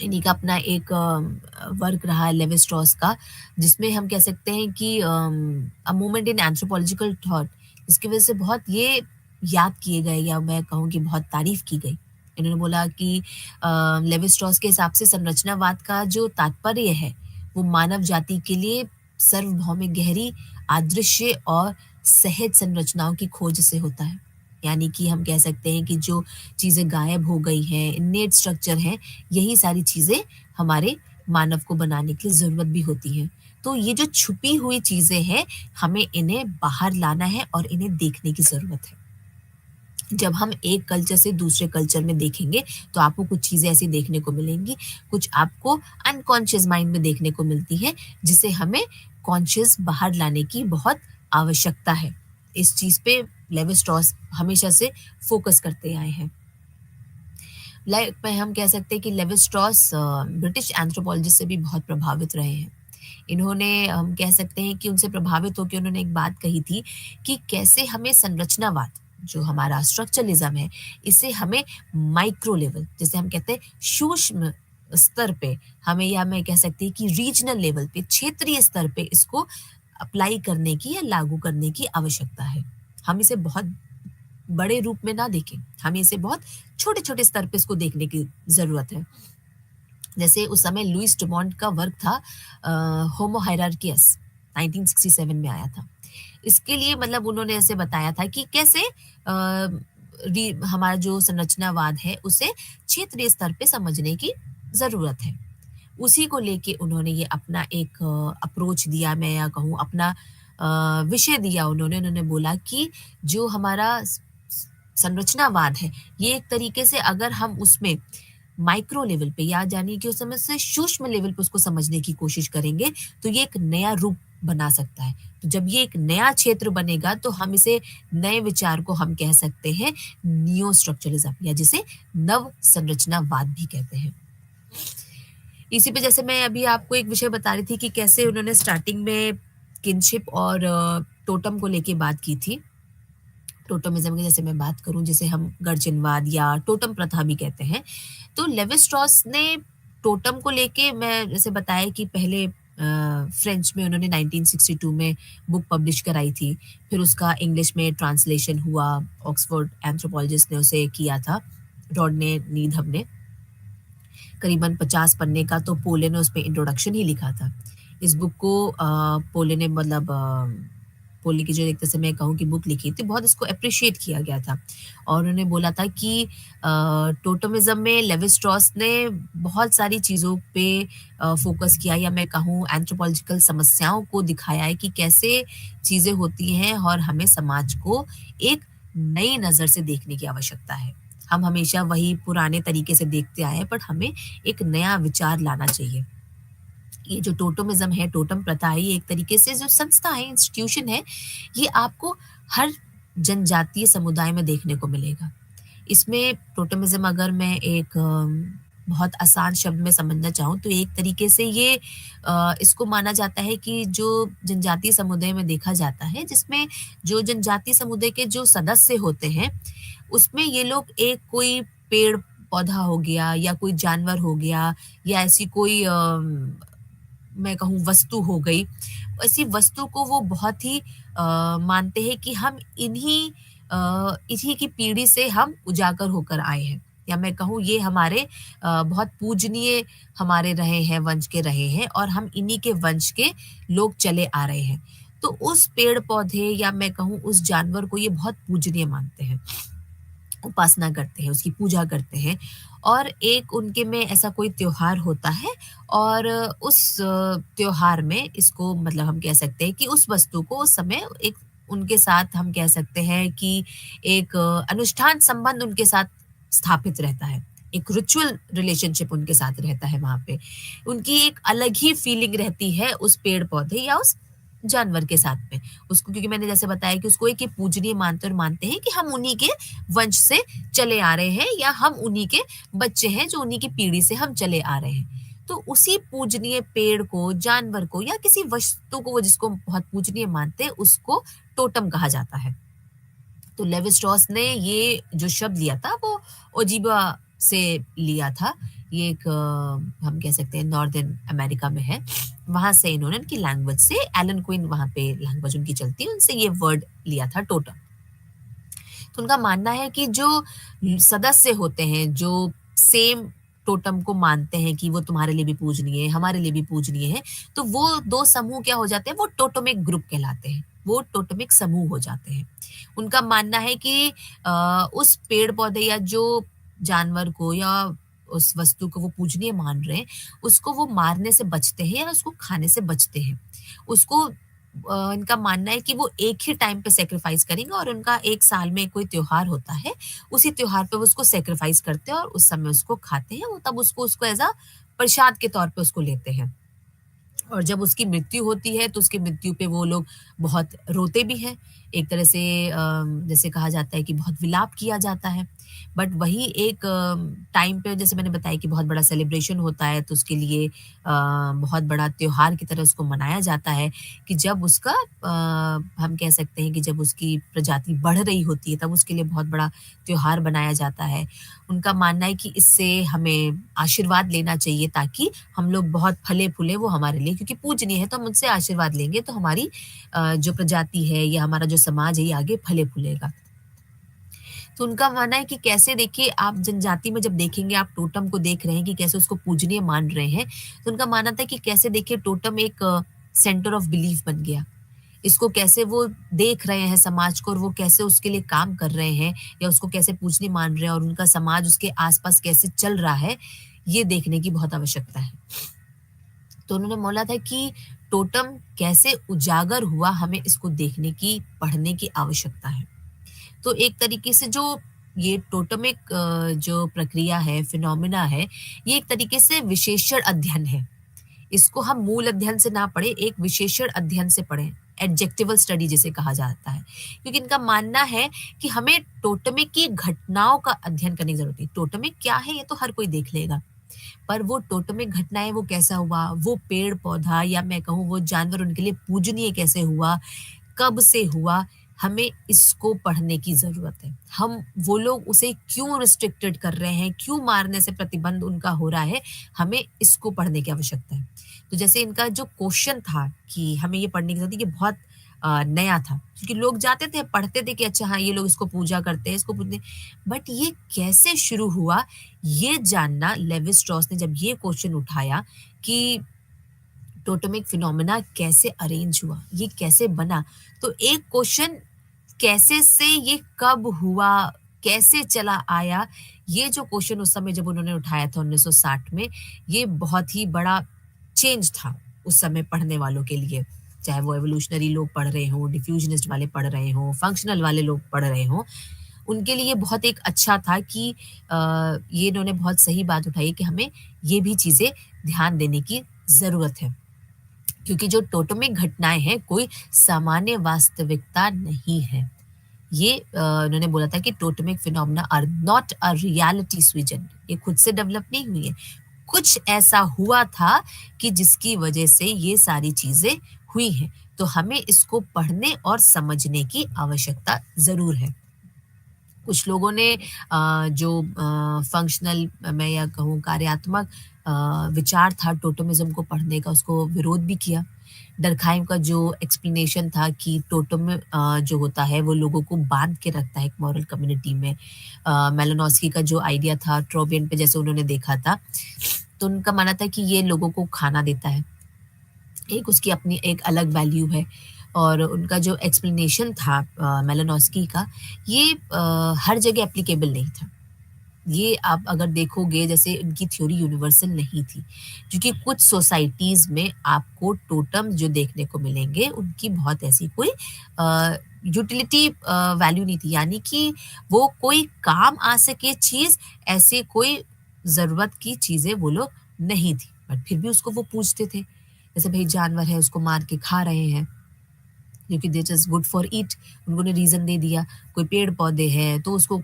इन्हीं का अपना एक वर्क रहा है लेवी स्ट्रॉस का, जिसमें हम कह सकते हैं कि a movement in anthropological thought इसकी वजह से बहुत ये याद किए गए या मैं कहूँ कि बहुत तारीफ़ की गई। इन्होंने बोला कि लेवी स्ट्रॉस के हिसाब से संरचनावाद का जो तात्पर्य है, वो मानव जाति के लिए सार्वभौमिक गहरी, अदृश्य और सहज संरचनाओं की खोज से होता है। यानी कि हम कह सकते हैं कि जो चीज़ें गायब हो गई हैं, इन्नेट स्ट्रक्चर हैं, यही सारी चीज़ें हमारे मानव को बनाने की ज़रूरत भी होती हैं। तो ये जो छुपी हुई चीज़ें हैं, हमें इन्हें बाहर लाना है और इन्हें देखने की ज़रूरत है। जब हम एक कल्चर से दूसरे कल्चर में देखेंगे, तो आपको कुछ चीज़ें ऐसी देखने को मिलेंगी, कुछ आपको अनकॉन्शियस माइंड में देखने को मिलती हैं, जिसे हमें कॉन्शियस बाहर लाने की बहुत आवश्यकता है। इस चीज़ पे लेवी स्ट्रॉस हमेशा से फ़ोकस करते आए हैं। लाइक में हम कह सकते हैं कि लेवी स्ट्रॉस ब्रिटिश एंथ्रोपोलॉजिस्ट से भी बहुत प्रभावित रहे हैं। इन्होंने हम कह सकते हैं कि उनसे प्रभावित होके उन्होंने एक बात कही थी कि कैसे हमें संरचनावाद, जो हमारा स्ट्रक्चरलिज़्म है, इसे हमें माइक्रो लेवल जिसे हम कहते हैं सूक्ष्म स्तर पे हमें या मैं कह सकती हूँ कि रीजनल लेवल पे, क्षेत्रीय स्तर पे इसको अप्लाई करने की या लागू करने की आवश्यकता है। हम इसे बहुत बड़े रूप में ना देखें, हमें इसे बहुत छोटे-छोटे स्तर पे इसको देखने की ज़रूरत है। जैसे उस समय लुईस डुमॉन्ट का वर्क था होमो हायरार्कियस 1967 में आया था। इसके लिए मतलब उन्होंने ऐसे बताया था कि कैसे हमारा जो संरचनावाद है उसे क्षेत्रीय स्तर पे समझने की ज़रूरत है। उसी को लेके उन्होंने ये अपना एक अप्रोच दिया मैं या कहूँ अपना विषय दिया उन्होंने बोला कि जो हमारा संरचनावाद है, ये एक तरीके से अगर हम उसमें माइक्रो लेवल पे या जानिए कि उस समय से सूक्ष्म लेवल पे उसको समझने की कोशिश करेंगे, तो ये एक नया रूप बना सकता है। तो जब ये एक नया क्षेत्र बनेगा, तो हम इसे नए विचार को हम कह सकते हैं नियो स्ट्रक्चरलिज़्म या जिसे नव संरचनावाद भी कहते हैं। इसी पे जैसे मैं अभी आपको एक विषय बता रही थी कि कैसे उन्होंने स्टार्टिंग में किनशिप और टोटम को लेके बात की थी। टोटमिज़्म की जैसे मैं बात करूँ जिसे हम गर्जनवाद या टोटम प्रथा भी कहते हैं। तो लेवी स्ट्रॉस ने टोटम को लेके मैं जैसे बताया कि पहले फ्रेंच में उन्होंने 1962 में बुक पब्लिश कराई थी। फिर उसका इंग्लिश में ट्रांसलेशन हुआ, ऑक्सफोर्ड एंथ्रोपोलॉजिस्ट ने उसे किया था, रॉडने नीधम ने। करीबन 50 पन्ने का तो पोले ने उसमें इंट्रोडक्शन ही लिखा था। इस बुक को पोले ने मतलब पोले की जो एक तरह से मैं कहूँ कि बुक लिखी थी, बहुत इसको एप्रिशिएट किया गया था और उन्होंने बोला था कि टोटमिज़्म में लेवी स्ट्रॉस ने बहुत सारी चीज़ों पे फ़ोकस किया या मैं कहूँ एंथ्रोपोलॉजिकल समस्याओं को दिखाया है कि कैसे चीज़ें होती हैं और हमें समाज को एक नई नज़र से देखने की आवश्यकता है। हम हमेशा वही पुराने तरीके से देखते आए हैं, बट हमें एक नया विचार लाना चाहिए। ये जो टोटमिज़्म है, टोटम प्रथा है, ये एक तरीके से जो संस्था है, इंस्टीट्यूशन है, ये आपको हर जनजातीय समुदाय में देखने को मिलेगा। इसमें टोटमिज़्म अगर मैं एक बहुत आसान शब्द में समझना चाहूँ तो एक तरीके से ये इसको माना जाता है कि जो जनजातीय समुदाय में देखा जाता है, जिसमें जो जनजातीय समुदाय के जो सदस्य होते हैं, उसमें ये लोग एक कोई पेड़-पौधा हो गया या कोई जानवर हो गया या ऐसी कोई मैं कहूँ वस्तु हो गई, ऐसी वस्तु को वो बहुत ही मानते हैं कि हम इन्हीं की पीढ़ी से हम उजागर होकर आए हैं या मैं कहूँ ये हमारे बहुत पूजनीय हमारे रहे हैं, वंश के रहे हैं और हम इन्हीं के वंश के लोग चले आ रहे हैं। तो उस पेड़-पौधे या मैं कहूँ उस जानवर को ये बहुत पूजनीय मानते हैं। उपासना करते हैं, उसकी पूजा करते हैं और एक उनके में ऐसा कोई त्योहार होता है और उस त्योहार में इसको मतलब हम कह सकते हैं कि उस वस्तु को उस समय एक उनके साथ हम कह सकते हैं कि एक अनुष्ठान संबंध उनके साथ स्थापित रहता है। एक रिचुअल रिलेशनशिप उनके साथ रहता है वहाँ पे। उनकी एक अलग ही फीलिंग रहती है उस पेड़-पौधे या उस जानवर के साथ में। उसको क्योंकि मैंने जैसे बताया कि उसको एक ये पूजनीय मानते और मानते हैं कि हम उन्हीं के वंश से चले आ रहे हैं या हम उन्हीं के बच्चे हैं जो उन्हीं की पीढ़ी से हम चले आ रहे हैं। तो उसी पूजनीय पेड़ को, जानवर को या किसी वस्तु को वो जिसको बहुत पूजनीय मानते हैं, उसको टोटम कहा जाता है। तो लेवी स्ट्रॉस ने ये जो शब्द लिया था वो ओजीबा से लिया था। ये एक हम कह सकते हैं नॉर्दर्न अमेरिका में है। वहाँ से इन्होंने उनकी लैंग्वेज से एलन क्विन वहाँ पे लैंग्वेज उनकी चलती है, उनसे ये वर्ड लिया था टोटम। तो उनका मानना है कि जो सदस्य होते हैं, जो सेम टोटम को मानते हैं कि वो तुम्हारे लिए भी पूजनीय है, हमारे लिए भी पूजनीय है, तो वो 2 समूह क्या हो जाते हैं, वो टोटेमिक ग्रुप कहलाते हैं। वो टोटेमिक समूह हो जाते हैं। उनका मानना है कि उस पेड़-पौधे या जो जानवर को या उस वस्तु को वो पूजनीय मान रहे हैं, उसको वो मारने से बचते हैं या उसको खाने से बचते हैं। उसको इनका मानना है कि वो एक ही टाइम पे सैक्रिफाइस करेंगे और उनका 1 साल में कोई त्योहार होता है, उसी त्योहार पे वो उसको सैक्रिफाइस करते हैं और उस समय उसको खाते हैं, वो तब उसको उसको एज़ अ प्रसाद के तौर पे उसको लेते हैं। और जब उसकी मृत्यु होती है तो उसकी मृत्यु पे वो लोग बहुत रोते भी हैं। एक तरह से जैसे कहा जाता है कि बहुत विलाप किया जाता है। बट वही एक टाइम पे जैसे मैंने बताया कि बहुत बड़ा सेलिब्रेशन होता है तो उसके लिए बहुत बड़ा त्योहार की तरह उसको मनाया जाता है कि जब उसका हम कह सकते हैं कि जब उसकी प्रजाति बढ़ रही होती है तब उसके लिए बहुत बड़ा त्योहार बनाया जाता है। उनका मानना है कि इससे हमें आशीर्वाद लेना चाहिए ताकि हम लोग बहुत फले-फूले वो हमारे लिए क्योंकि पूजनीय है तो हम उनसे आशीर्वाद लेंगे तो हमारी जो प्रजाति है या हमारा जो समाज है ये आगे फले-फूलेगा। तो उनका मानना है कि कैसे देखिए आप जनजाति में जब देखेंगे आप टोटम को देख रहे हैं कि कैसे उसको पूजनीय मान रहे हैं, तो उनका मानना था कि कैसे देखिए टोटम एक सेंटर ऑफ बिलीफ बन गया। इसको कैसे वो देख रहे हैं समाज को और वो कैसे उसके लिए काम कर रहे हैं या उसको कैसे पूजनीय मान रहे हैं और उनका समाज उसके आस-पास कैसे चल रहा है, ये देखने की बहुत आवश्यकता है। तो उन्होंने बोला था कि टोटम कैसे उजागर हुआ हमें इसको देखने की, पढ़ने की आवश्यकता है। तो एक तरीके से जो ये टोटेमिक जो प्रक्रिया है, फिनोमिना है, ये एक तरीके से विशेषण अध्ययन है। इसको हम मूल अध्ययन से ना पढ़ें, एक विशेषण अध्ययन से पढ़ें, एडजेक्टिवल स्टडी जिसे कहा जाता है। क्योंकि इनका मानना है कि हमें टोटेमिक की घटनाओं का अध्ययन करने की ज़रूरत है। टोटेमिक क्या है, ये तो हर कोई देख लेगा। पर वो टोटेमिक घटनाएँ वो कैसा हुआ, वो पेड़-पौधा या मैं कहूँ वो जानवर उनके लिए पूजनीय कैसे हुआ, कब से हुआ, हमें इसको पढ़ने की ज़रूरत है। हम वो लोग उसे क्यों रिस्ट्रिक्टेड कर रहे हैं, क्यों मारने से प्रतिबंध उनका हो रहा है, हमें इसको पढ़ने की आवश्यकता है। तो जैसे इनका जो क्वेश्चन था कि हमें ये पढ़ने की ज़रूरत है, ये बहुत नया था क्योंकि लोग जाते थे, पढ़ते थे कि अच्छा हाँ, ये लोग इसको पूजा करते हैं, इसको पूजते बट ये कैसे शुरू हुआ, ये जानना लेवी स्ट्रॉस ने जब ये क्वेश्चन उठाया कि टोटेमिक फिनोमेना कैसे अरेंज हुआ, ये कैसे बना? तो एक क्वेश्चन कैसे से ये कब हुआ, कैसे चला आया, ये जो क्वेश्चन उस समय जब उन्होंने उठाया था 1960 में, ये बहुत ही बड़ा चेंज था उस समय पढ़ने वालों के लिए। चाहे वो एवोल्यूशनरी लोग पढ़ रहे हों, डिफ्यूजनिस्ट वाले पढ़ रहे हों, फंक्शनल वाले लोग पढ़ रहे हों, उनके लिए बहुत एक अच्छा था कि ये इन्होंने बहुत सही बात उठाई कि हमें ये भी चीज़ें ध्यान देने की ज़रूरत है। क्योंकि जो टोटेमिक घटनाएँ हैं, कोई सामान्य वास्तविकता नहीं है। ये उन्होंने बोला था कि totemic phenomena are not a reality sui generis, ये खुद से डेवलप नहीं हुई है। कुछ ऐसा हुआ था कि जिसकी वजह से ये सारी चीज़ें हुई हैं। तो हमें इसको पढ़ने और समझने की आवश्यकता ज़रूर है। कुछ लोगों ने जो फंक्शनल मैं या कहूँ कार्यात्मक विचार था टोटेमिज़्म को पढ़ने का, उसको विरोध भी किया। डर्कहाइम का जो एक्सप्लेनेशन था कि टोटेम जो होता है वो लोगों को बाँध के रखता है एक मॉरल कम्युनिटी में। मेलानोस्की का जो आइडिया था ट्रोबियन पे जैसे उन्होंने देखा था, तो उनका मानना था कि ये लोगों को खाना देता है। एक उसकी अपनी एक अलग वैल्यू है और उनका जो एक्सप्लेनेशन था मेलानोस्की का, ये हर जगह एप्लीकेबल नहीं था। ये आप अगर देखोगे जैसे इनकी थ्योरी यूनिवर्सल नहीं थी, क्योंकि कुछ सोसाइटीज़ में आपको टोटम जो देखने को मिलेंगे, उनकी बहुत ऐसी कोई यूटिलिटी वैल्यू नहीं थी, यानी कि वो कोई काम आ सके चीज़, ऐसे कोई ज़रूरत की चीज़ें वो लोग नहीं थी, बट फिर भी उसको वो पूजते थे। जैसे भई जानवर है, उसको मार के खा रहे हैं, क्योंकि दैट इज़ गुड फॉर ईट, उन्होंने रीज़न दे दिया। कोई पेड़-पौधे हैं तो उसको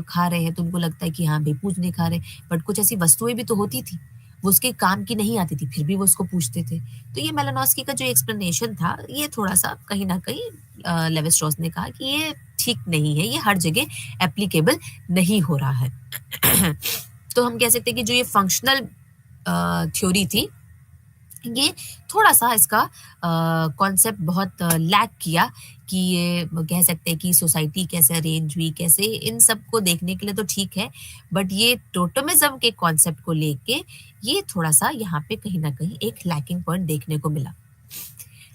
खा रहे हैं तो उनको लगता है कि हाँ भई पूजने खा रहे हैं, बट कुछ ऐसी वस्तुएँ भी तो होती थी, वो उसके काम की नहीं आती थी, फिर भी वो उसको पूजते थे। तो ये मेलानोस्की का जो एक्सप्लेनेशन था, ये थोड़ा-सा कहीं न कहीं लेवी-स्ट्रॉस ने कहा कि ये ठीक नहीं है, ये हर जगह एप्लीकेबल नहीं हो रहा है। तो हम कह सकते हैं कि जो ये फंक्शनल थ्योरी थी, ये थोड़ा-सा इसका कॉन्सेप्ट बहुत लैक किया कि ये कह सकते हैं कि सोसाइटी कैसे अरेंज हुई, कैसे इन सब को देखने के लिए तो ठीक है, बट ये टोटेमिज़्म के कॉन्सेप्ट को लेके ये थोड़ा-सा यहाँ पे कहीं न कहीं एक लैकिंग पॉइंट देखने को मिला।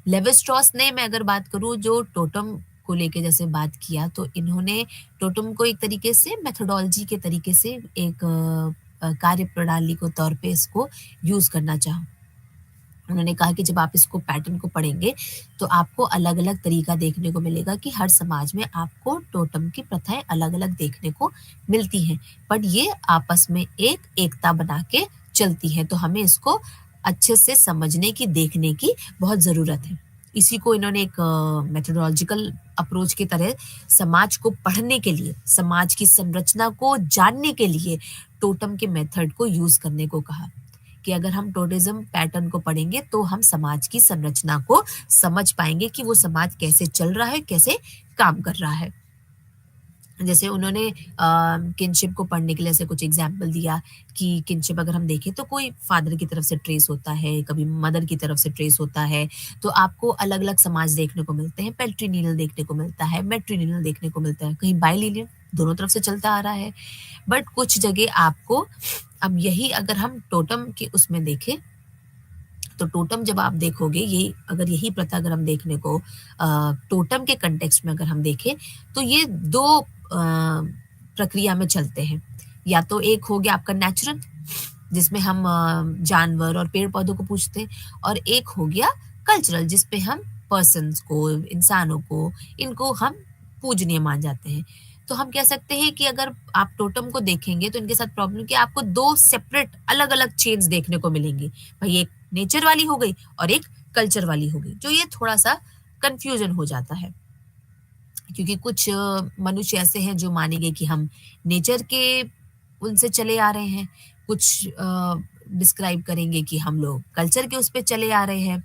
लेवी-स्ट्रॉस ने मैं अगर बात करूँ जो टोटेम को लेके जैसे बात किया, तो इन्होंने टोटेम को एक तरीके से मेथोडोलॉजी के तरीके से एक कार्यप्रणाली को तौर पे इसको यूज़ करना चाहा। उन्होंने कहा कि जब आप इसको पैटर्न को पढ़ेंगे, तो आपको अलग-अलग तरीका देखने को मिलेगा कि हर समाज में आपको टोटेम की प्रथाएँ अलग-अलग देखने को मिलती हैं। बट ये आपस में एक एकता बना के चलती हैं, तो हमें इसको अच्छे से समझने की, देखने की बहुत ज़रूरत है। इसी को इन्होंने एक मेथोडोलॉजिकल अप्रोच की तरह समाज को पढ़ने के लिए, समाज की संरचना को जानने के लिए टोटेम के मेथड को यूज़ करने को कहा। कि अगर हम टोटेमिज़्म पैटर्न को पढ़ेंगे तो हम समाज की संरचना को समझ पाएँगे कि वो समाज कैसे चल रहा है, कैसे काम कर रहा है। जैसे उन्होंने किनशिप को पढ़ने के लिए ऐसे कुछ एग्ज़ाम्पल दिया कि किनशिप अगर हम देखें तो कोई फ़ादर की तरफ से ट्रेस होता है, कभी मदर की तरफ से ट्रेस होता है, तो आपको अलग-अलग समाज देखने को मिलते हैं। पैट्रिलिनियल देखने को मिलता है, मैट्रिलिनियल देखने को मिलता है, कहीं बाइलिनियल, दोनों तरफ से चलता आ रहा है। बट कुछ जगह आपको अब यही अगर हम टोटेम के उसमें देखें, तो टोटेम जब आप देखोगे यही अगर यही प्रथा अगर हम देखने को टोटेम के कॉन्टेक्स्ट में अगर हम देखें, तो ये 2 प्रक्रिया में चलते हैं। या तो एक हो गया आपका नेचुरल, जिसमें हम जानवर और पेड़-पौधों को पूजते हैं, और एक हो गया कल्चरल, जिस पे हम पर्सन्स को, इंसानों को, इनको हम पूजनीय मान जाते हैं। तो हम कह सकते हैं कि अगर आप टोटेम को देखेंगे तो इनके साथ प्रॉब्लम कि आपको 2 सेपरेट अलग-अलग चेन्स देखने को मिलेंगी। भई एक नेचर वाली हो गई और एक कल्चर वाली हो गई, जो ये थोड़ा-सा कन्फ्यूज़न हो जाता है। क्योंकि कुछ मनुष्य ऐसे हैं जो मानेंगे कि हम नेचर के उनसे चले आ रहे हैं, कुछ डिस्क्राइब करेंगे कि हम लोग कल्चर के उस पे चले आ रहे हैं।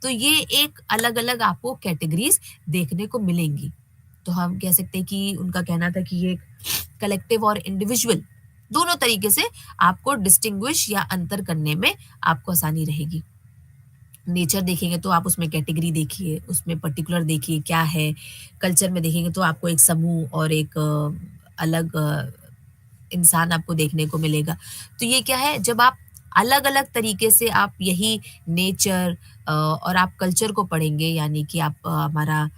तो ये एक अलग-अलग आपको कैटेगरीज़ देखने को मिलेंगी। तो हम कह सकते हैं कि उनका कहना था कि ये कलेक्टिव और इंडिविजुअल दोनों तरीके से आपको डिस्टिंग्विश या अंतर करने में आपको आसानी रहेगी। नेचर देखेंगे तो आप उसमें कैटेगरी देखिए, उसमें पर्टिकुलर देखिए क्या है, कल्चर में देखेंगे तो आपको एक समूह और एक अलग इंसान आपको देखने को मिलेगा। तो ये क्या है, जब आप अलग-अलग तरीके से आप यही नेचर और आप कल्चर को पढ़ेंगे, यानी कि आप हमारा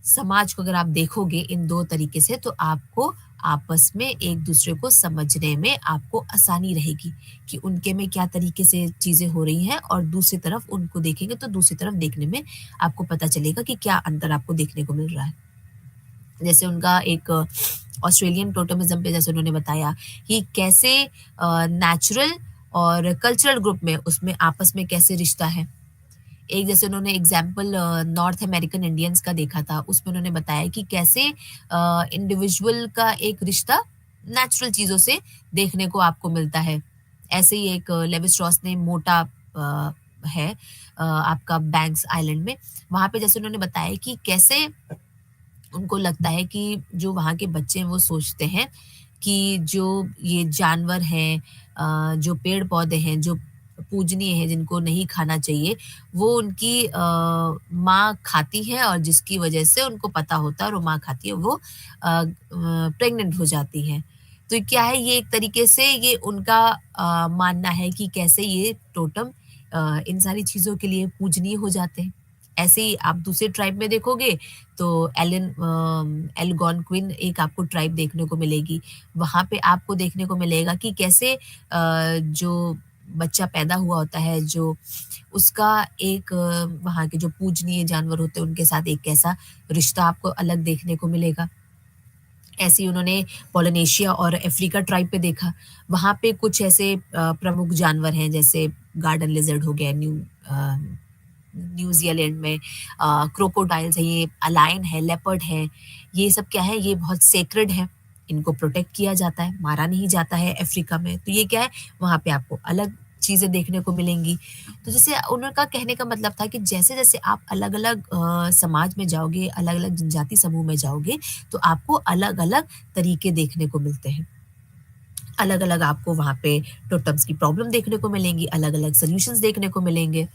समाज को अगर आप देखोगे इन 2 तरीके से, तो आपको आपस में एक-दूसरे को समझने में आपको आसानी रहेगी कि उनके में क्या तरीके से चीज़ें हो रही हैं, और दूसरी तरफ उनको देखेंगे तो दूसरी तरफ देखने में आपको पता चलेगा कि क्या अंतर आपको देखने को मिल रहा है। जैसे उनका एक ऑस्ट्रेलियन टोटेमिज़्म पे जैसे उन्होंने बताया कि कैसे नेचुरल और कल्चरल ग्रुप में उसमें आपस में कैसे रिश्ता है। एक जैसे उन्होंने एग्जाम्पल नॉर्थ अमेरिकन इंडियंस का देखा था, उसमें उन्होंने बताया कि कैसे इंडिविजुअल का एक रिश्ता नेचुरल चीज़ों से देखने को आपको मिलता है। ऐसे ही एक लेवी स्ट्रॉस ने मोटा है आपका बैंक्स आइलैंड में, वहाँ पे जैसे उन्होंने बताया कि कैसे उनको लगता है कि जो वहाँ के बच्चे हैं वो सोचते हैं कि जो ये जानवर हैं जो पेड़-पौधे हैं, जो पूजनीय हैं, जिनको नहीं खाना चाहिए, वो उनकी माँ खाती है और जिसकी वजह से उनको पता होता है और वो माँ खाती है, वो प्रेग्नेंट हो जाती हैं। तो क्या है ये एक तरीके से ये उनका मानना है कि कैसे ये टोटम इन सारी चीज़ों के लिए पूजनीय हो जाते हैं। ऐसे ही आप दूसरे ट्राइब में देखोगे तो एल्गोनक्विन एक आपको ट्राइब देखने को मिलेगी। वहाँ पे आपको देखने को मिलेगा कि कैसे जो बच्चा पैदा हुआ होता है, जो उसका एक वहाँ के जो पूजनीय जानवर होते हैं, उनके साथ एक कैसा रिश्ता आपको अलग देखने को मिलेगा। ऐसे ही उन्होंने पोलिनेशिया और अफ्रीका ट्राइब पे देखा। वहाँ पे कुछ ऐसे प्रमुख जानवर हैं जैसे गार्डन लिज़र्ड हो गया न्यूज़ीलैंड में क्रोकोडाइल्स है, ये लायन है, लेपर्ड है, ये सब क्या है, ये बहुत सेक्रेड है, इनको प्रोटेक्ट किया जाता है, मारा नहीं जाता है अफ्रीका में। तो ये क्या है, वहाँ पे आपको अलग चीज़ें देखने को मिलेंगी। तो जैसे उनका कहने का मतलब था कि जैसे-जैसे आप अलग-अलग समाज में जाओगे, अलग-अलग जनजाति समूह में जाओगे, तो आपको अलग-अलग तरीके देखने को मिलते हैं। अलग-अलग आपको वहाँ पे टोटम्स की प्रॉब्लम देखने को मिलेंगी, अलग-अलग सॉल्यूशंस देखने को मिलेंगे।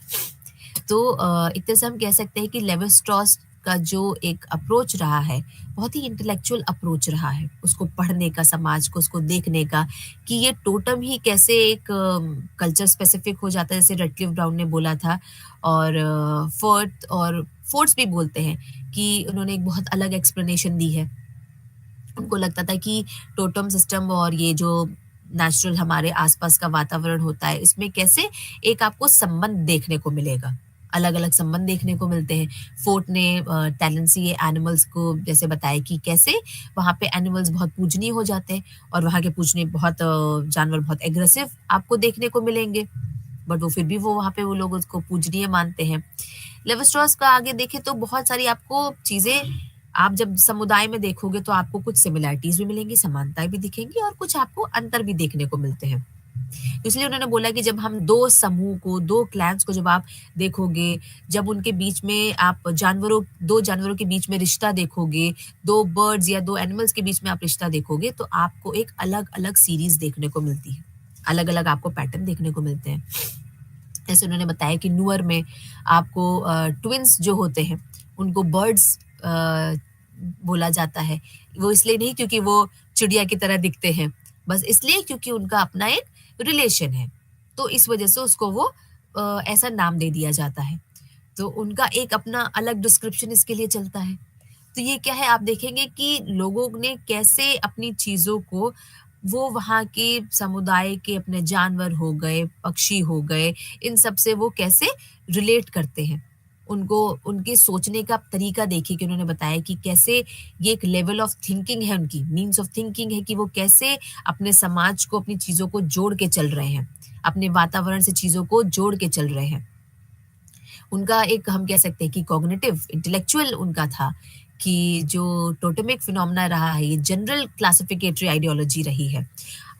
तो एक तरह से हम कह सकते हैं कि लेवी स्ट्रॉस का जो एक अप्रोच रहा है, बहुत ही इंटेलेक्चुअल अप्रोच रहा है, उसको पढ़ने का, समाज को उसको देखने का, कि ये टोटम ही कैसे एक कल्चर स्पेसिफिक हो जाता है, जैसे रेडक्लिफ ब्राउन ने बोला था और फोर्ट्स भी बोलते हैं कि उन्होंने एक बहुत अलग एक्सप्लेनेशन दी है। उनको लगता था कि टोटम सिस्टम और ये जो नेचुरल हमारे आसपास का वातावरण होता है, इसमें कैसे एक आपको संबंध देखने को मिलेगा। अलग-अलग संबंध देखने को मिलते हैं। फोर्ट ने टैलेंसी एनिमल्स को जैसे बताया कि कैसे वहाँ पे एनिमल्स बहुत पूजनीय हो जाते हैं और वहाँ के पूजनीय बहुत जानवर बहुत एग्रेसिव आपको देखने को मिलेंगे। बट वो फिर भी वो वहाँ पे वो लोग उसको पूजनीय मानते हैं। लेवी स्ट्रॉस का आगे देखें तो बहुत सारी आपको चीज़ें आप जब समुदाय में देखोगे तो आपको कुछ सिमिलैरिटीज़ भी मिलेंगी, समानताएँ भी दिखेंगी और कुछ आपको अंतर भी देखने को मिलते हैं। इसलिए उन्होंने बोला कि जब हम 2 समूह को, 2 क्लैन्स को जब आप देखोगे, जब उनके बीच में आप 2 जानवरों के बीच में रिश्ता देखोगे, 2 बर्ड्स या 2 एनिमल्स के बीच में आप रिश्ता देखोगे, तो आपको एक अलग-अलग सीरीज़ देखने को मिलती है। अलग-अलग आपको पैटर्न देखने को मिलते हैं। जैसे उन्होंने बताया कि नुअर में आपको ट्विन्स जो होते हैं, उनको बर्ड्स बोला जाता है। वो इसलिए नहीं क्योंकि वो चिड़िया की तरह दिखते हैं, बस इसलिए क्योंकि उनका अपना एक रिलेशन है। तो इस वजह से उसको वो ऐसा नाम दे दिया जाता है। तो उनका एक अपना अलग डिस्क्रिप्शन इसके लिए चलता है। तो ये क्या है आप देखेंगे कि लोगों ने कैसे अपनी चीज़ों को वो वहाँ के समुदाय के अपने जानवर हो गए, पक्षी हो गए, इन सब से वो कैसे रिलेट करते हैं। उनको उनके सोचने का तरीका देखिए कि उन्होंने बताया कि कैसे ये एक लेवल ऑफ थिंकिंग है उनकी, मीन्स ऑफ थिंकिंग है कि वो कैसे अपने समाज को, अपनी चीज़ों को जोड़ के चल रहे हैं, अपने वातावरण से चीज़ों को जोड़ के चल रहे हैं। उनका एक हम कह सकते हैं कि कॉग्निटिव, इंटेलेक्चुअल उनका था कि जो टोटेमिक फिनोमेना रहा है, ये जनरल क्लासिफिकेटरी आइडियोलॉजी रही है।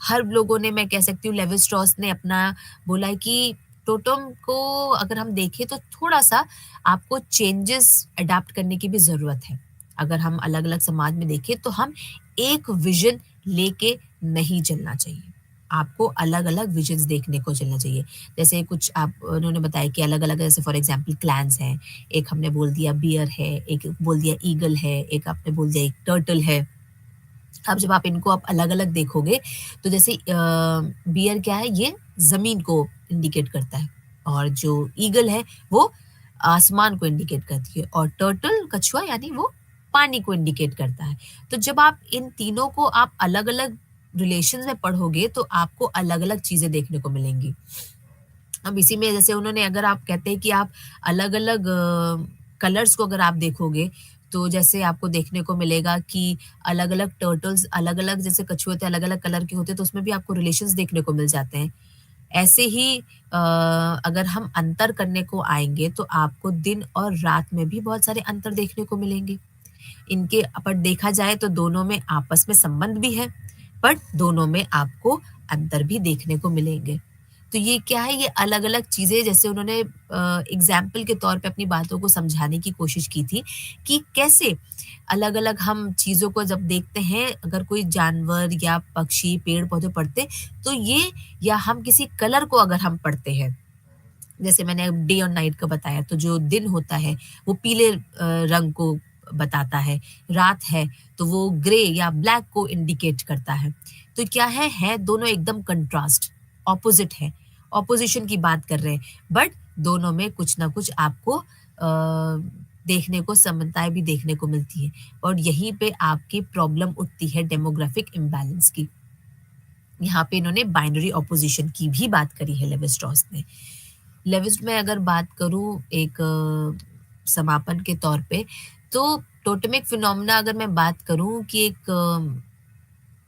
हर लोगों ने मैं कह सकती हूँ लेवी स्ट्रॉस ने अपना बोला है कि टोटेम को अगर हम देखें तो थोड़ा-सा आपको चेंजेस अडॉप्ट करने की भी ज़रूरत है। अगर हम अलग-अलग समाज में देखें तो हम एक विज़न लेके नहीं चलना चाहिए। आपको अलग-अलग विज़न्स देखने को चलना चाहिए। जैसे कुछ आप उन्होंने बताया कि अलग-अलग जैसे फॉर एग्ज़ाम्पल क्लैन्स हैं। एक हमने बोल दिया बियर है, एक बोल दिया ईगल है, एक आपने बोल दिया एक टर्टल है। अब जब आप इनको आप अलग-अलग देखोगे तो जैसे बियर क्या है ये ज़मीन को इंडिकेट करता है और जो ईगल है वो आसमान को इंडिकेट करती है और टर्टल कछुआ यानी वो पानी को इंडिकेट करता है। तो जब आप इन तीनों को आप अलग-अलग रिलेशंस में पढ़ोगे तो आपको अलग-अलग चीज़ें देखने को मिलेंगी। अब इसी में जैसे उन्होंने अगर आप कहते हैं कि आप अलग-अलग कलर्स को अगर आप देखोगे, तो जैसे आपको देखने को मिलेगा कि अलग-अलग टर्टल्स अलग-अलग जैसे कछुए होते हैं, अलग-अलग कलर के होते हैं, तो उसमें भी आपको रिलेशंस देखने को मिल जाते हैं। ऐसे ही अगर हम अंतर करने को आएँगे तो आपको दिन और रात में भी बहुत सारे अंतर देखने को मिलेंगे। इनके पर देखा जाए तो दोनों में आपस में संबंध भी है, बट दोनों में आपको अंतर भी देखने को मिलेंगे। तो ये क्या है, ये अलग-अलग चीज़ें जैसे उन्होंने एग्ज़ाम्पल के तौर पे अपनी बातों को समझाने की कोशिश की थी कि कैसे अलग-अलग हम चीज़ों को जब देखते हैं, अगर कोई जानवर या पक्षी, पेड़-पौधे पढ़ते, तो ये या हम किसी कलर को अगर हम पढ़ते हैं, जैसे मैंने अब डे और नाइट का बताया, तो जो दिन होता है, वो पीले रंग को बताता है, रात है, तो वो ग्रे या ब्लैक को इंडिकेट करता है। तो क्या है दोनों एकदम कंट्रास्ट, ऑपोज़िट है, ऑपोज़िशन की बात कर रहे हैं, बट दोनों में कुछ ना कुछ आपको देखने को समानताएँ भी देखने को मिलती हैं और यहीं पे आपकी प्रॉब्लम उठती है डेमोग्राफिक इम्बैलेंस की। यहाँ पे इन्होंने बाइनरी ऑपोज़िशन की भी बात करी है लेवी-स्ट्रॉस ने। लेविस में अगर बात करूँ एक समापन के तौर पे, तो टोटेमिक फिनोमेना अगर मैं बात करूँ कि एक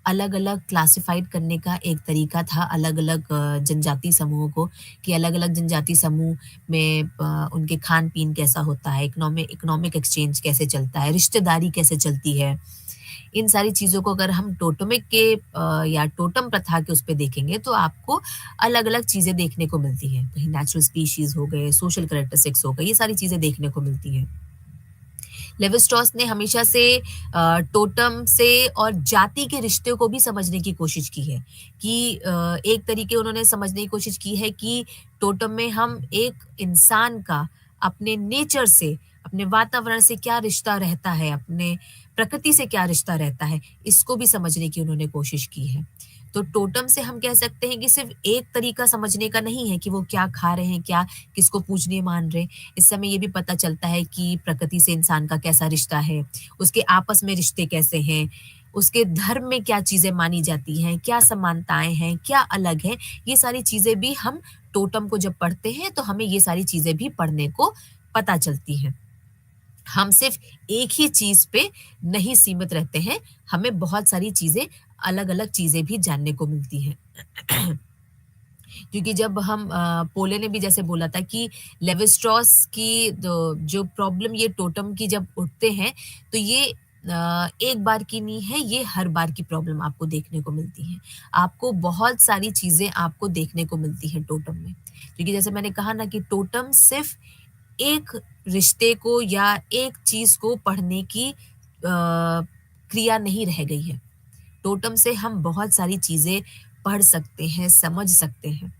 अलग-अलग क्लासिफ़ाइड करने का एक तरीका था अलग-अलग जनजाति समूहों को, कि अलग-अलग जनजाति समूह में उनके खान-पीन कैसा होता है, इकोनॉमिक एक्सचेंज कैसे चलता है, रिश्तेदारी कैसे चलती है। इन सारी चीज़ों को अगर हम टोटेमिक के या टोटम प्रथा के उस पे देखेंगे तो आपको अलग-अलग चीज़ें देखने को मिलती हैं। कहीं नेचुरल स्पीशीज़ हो गए, सोशल कैरेक्टरिस्टिक्स हो गए, ये सारी चीज़ें देखने को मिलती हैं। लेवी-स्ट्रॉस ने हमेशा से टोटम से और जाति के रिश्ते को भी समझने की कोशिश की है कि एक तरीके उन्होंने समझने की कोशिश की है कि टोटम में हम एक इंसान का अपने नेचर से, अपने वातावरण से क्या रिश्ता रहता है, अपने प्रकृति से क्या रिश्ता रहता है, इसको भी समझने की उन्होंने कोशिश की है। तो टोटम से हम कह सकते हैं कि सिर्फ़ एक तरीका समझने का नहीं है कि वो क्या खा रहे हैं, क्या किसको पूजनीय मान रहे हैं। इससे हमें ये भी पता चलता है कि प्रकृति से इंसान का कैसा रिश्ता है, उसके आपस में रिश्ते कैसे हैं, उसके धर्म में क्या चीज़ें मानी जाती हैं, क्या समानताएँ हैं, क्या अलग है, ये सारी चीज़ें भी हम टोटम को जब पढ़ते हैं, तो हमें ये सारी चीज़ें भी पढ़ने को पता चलती हैं। हम सिर्फ़ एक ही चीज़ पे नहीं सीमित रहते हैं, हमें बहुत सारी चीज़ें अलग-अलग चीज़ें भी जानने को मिलती हैं। क्योंकि जब हम पोले ने भी जैसे बोला था कि लेवी-स्ट्रॉस की जो प्रॉब्लम ये टोटम की जब उठते हैं, तो ये एक बार की नहीं है, ये हर बार की प्रॉब्लम आपको देखने को मिलती है। आपको बहुत सारी चीज़ें आपको देखने को मिलती हैं टोटम में। क्योंकि जैसे मैंने कहा ना कि टोटम सिर्फ़ एक रिश्ते को या एक चीज़ को पढ़ने की क्रिया नहीं रह गई है। टोटम से हम बहुत सारी चीज़ें पढ़ सकते हैं, समझ सकते हैं।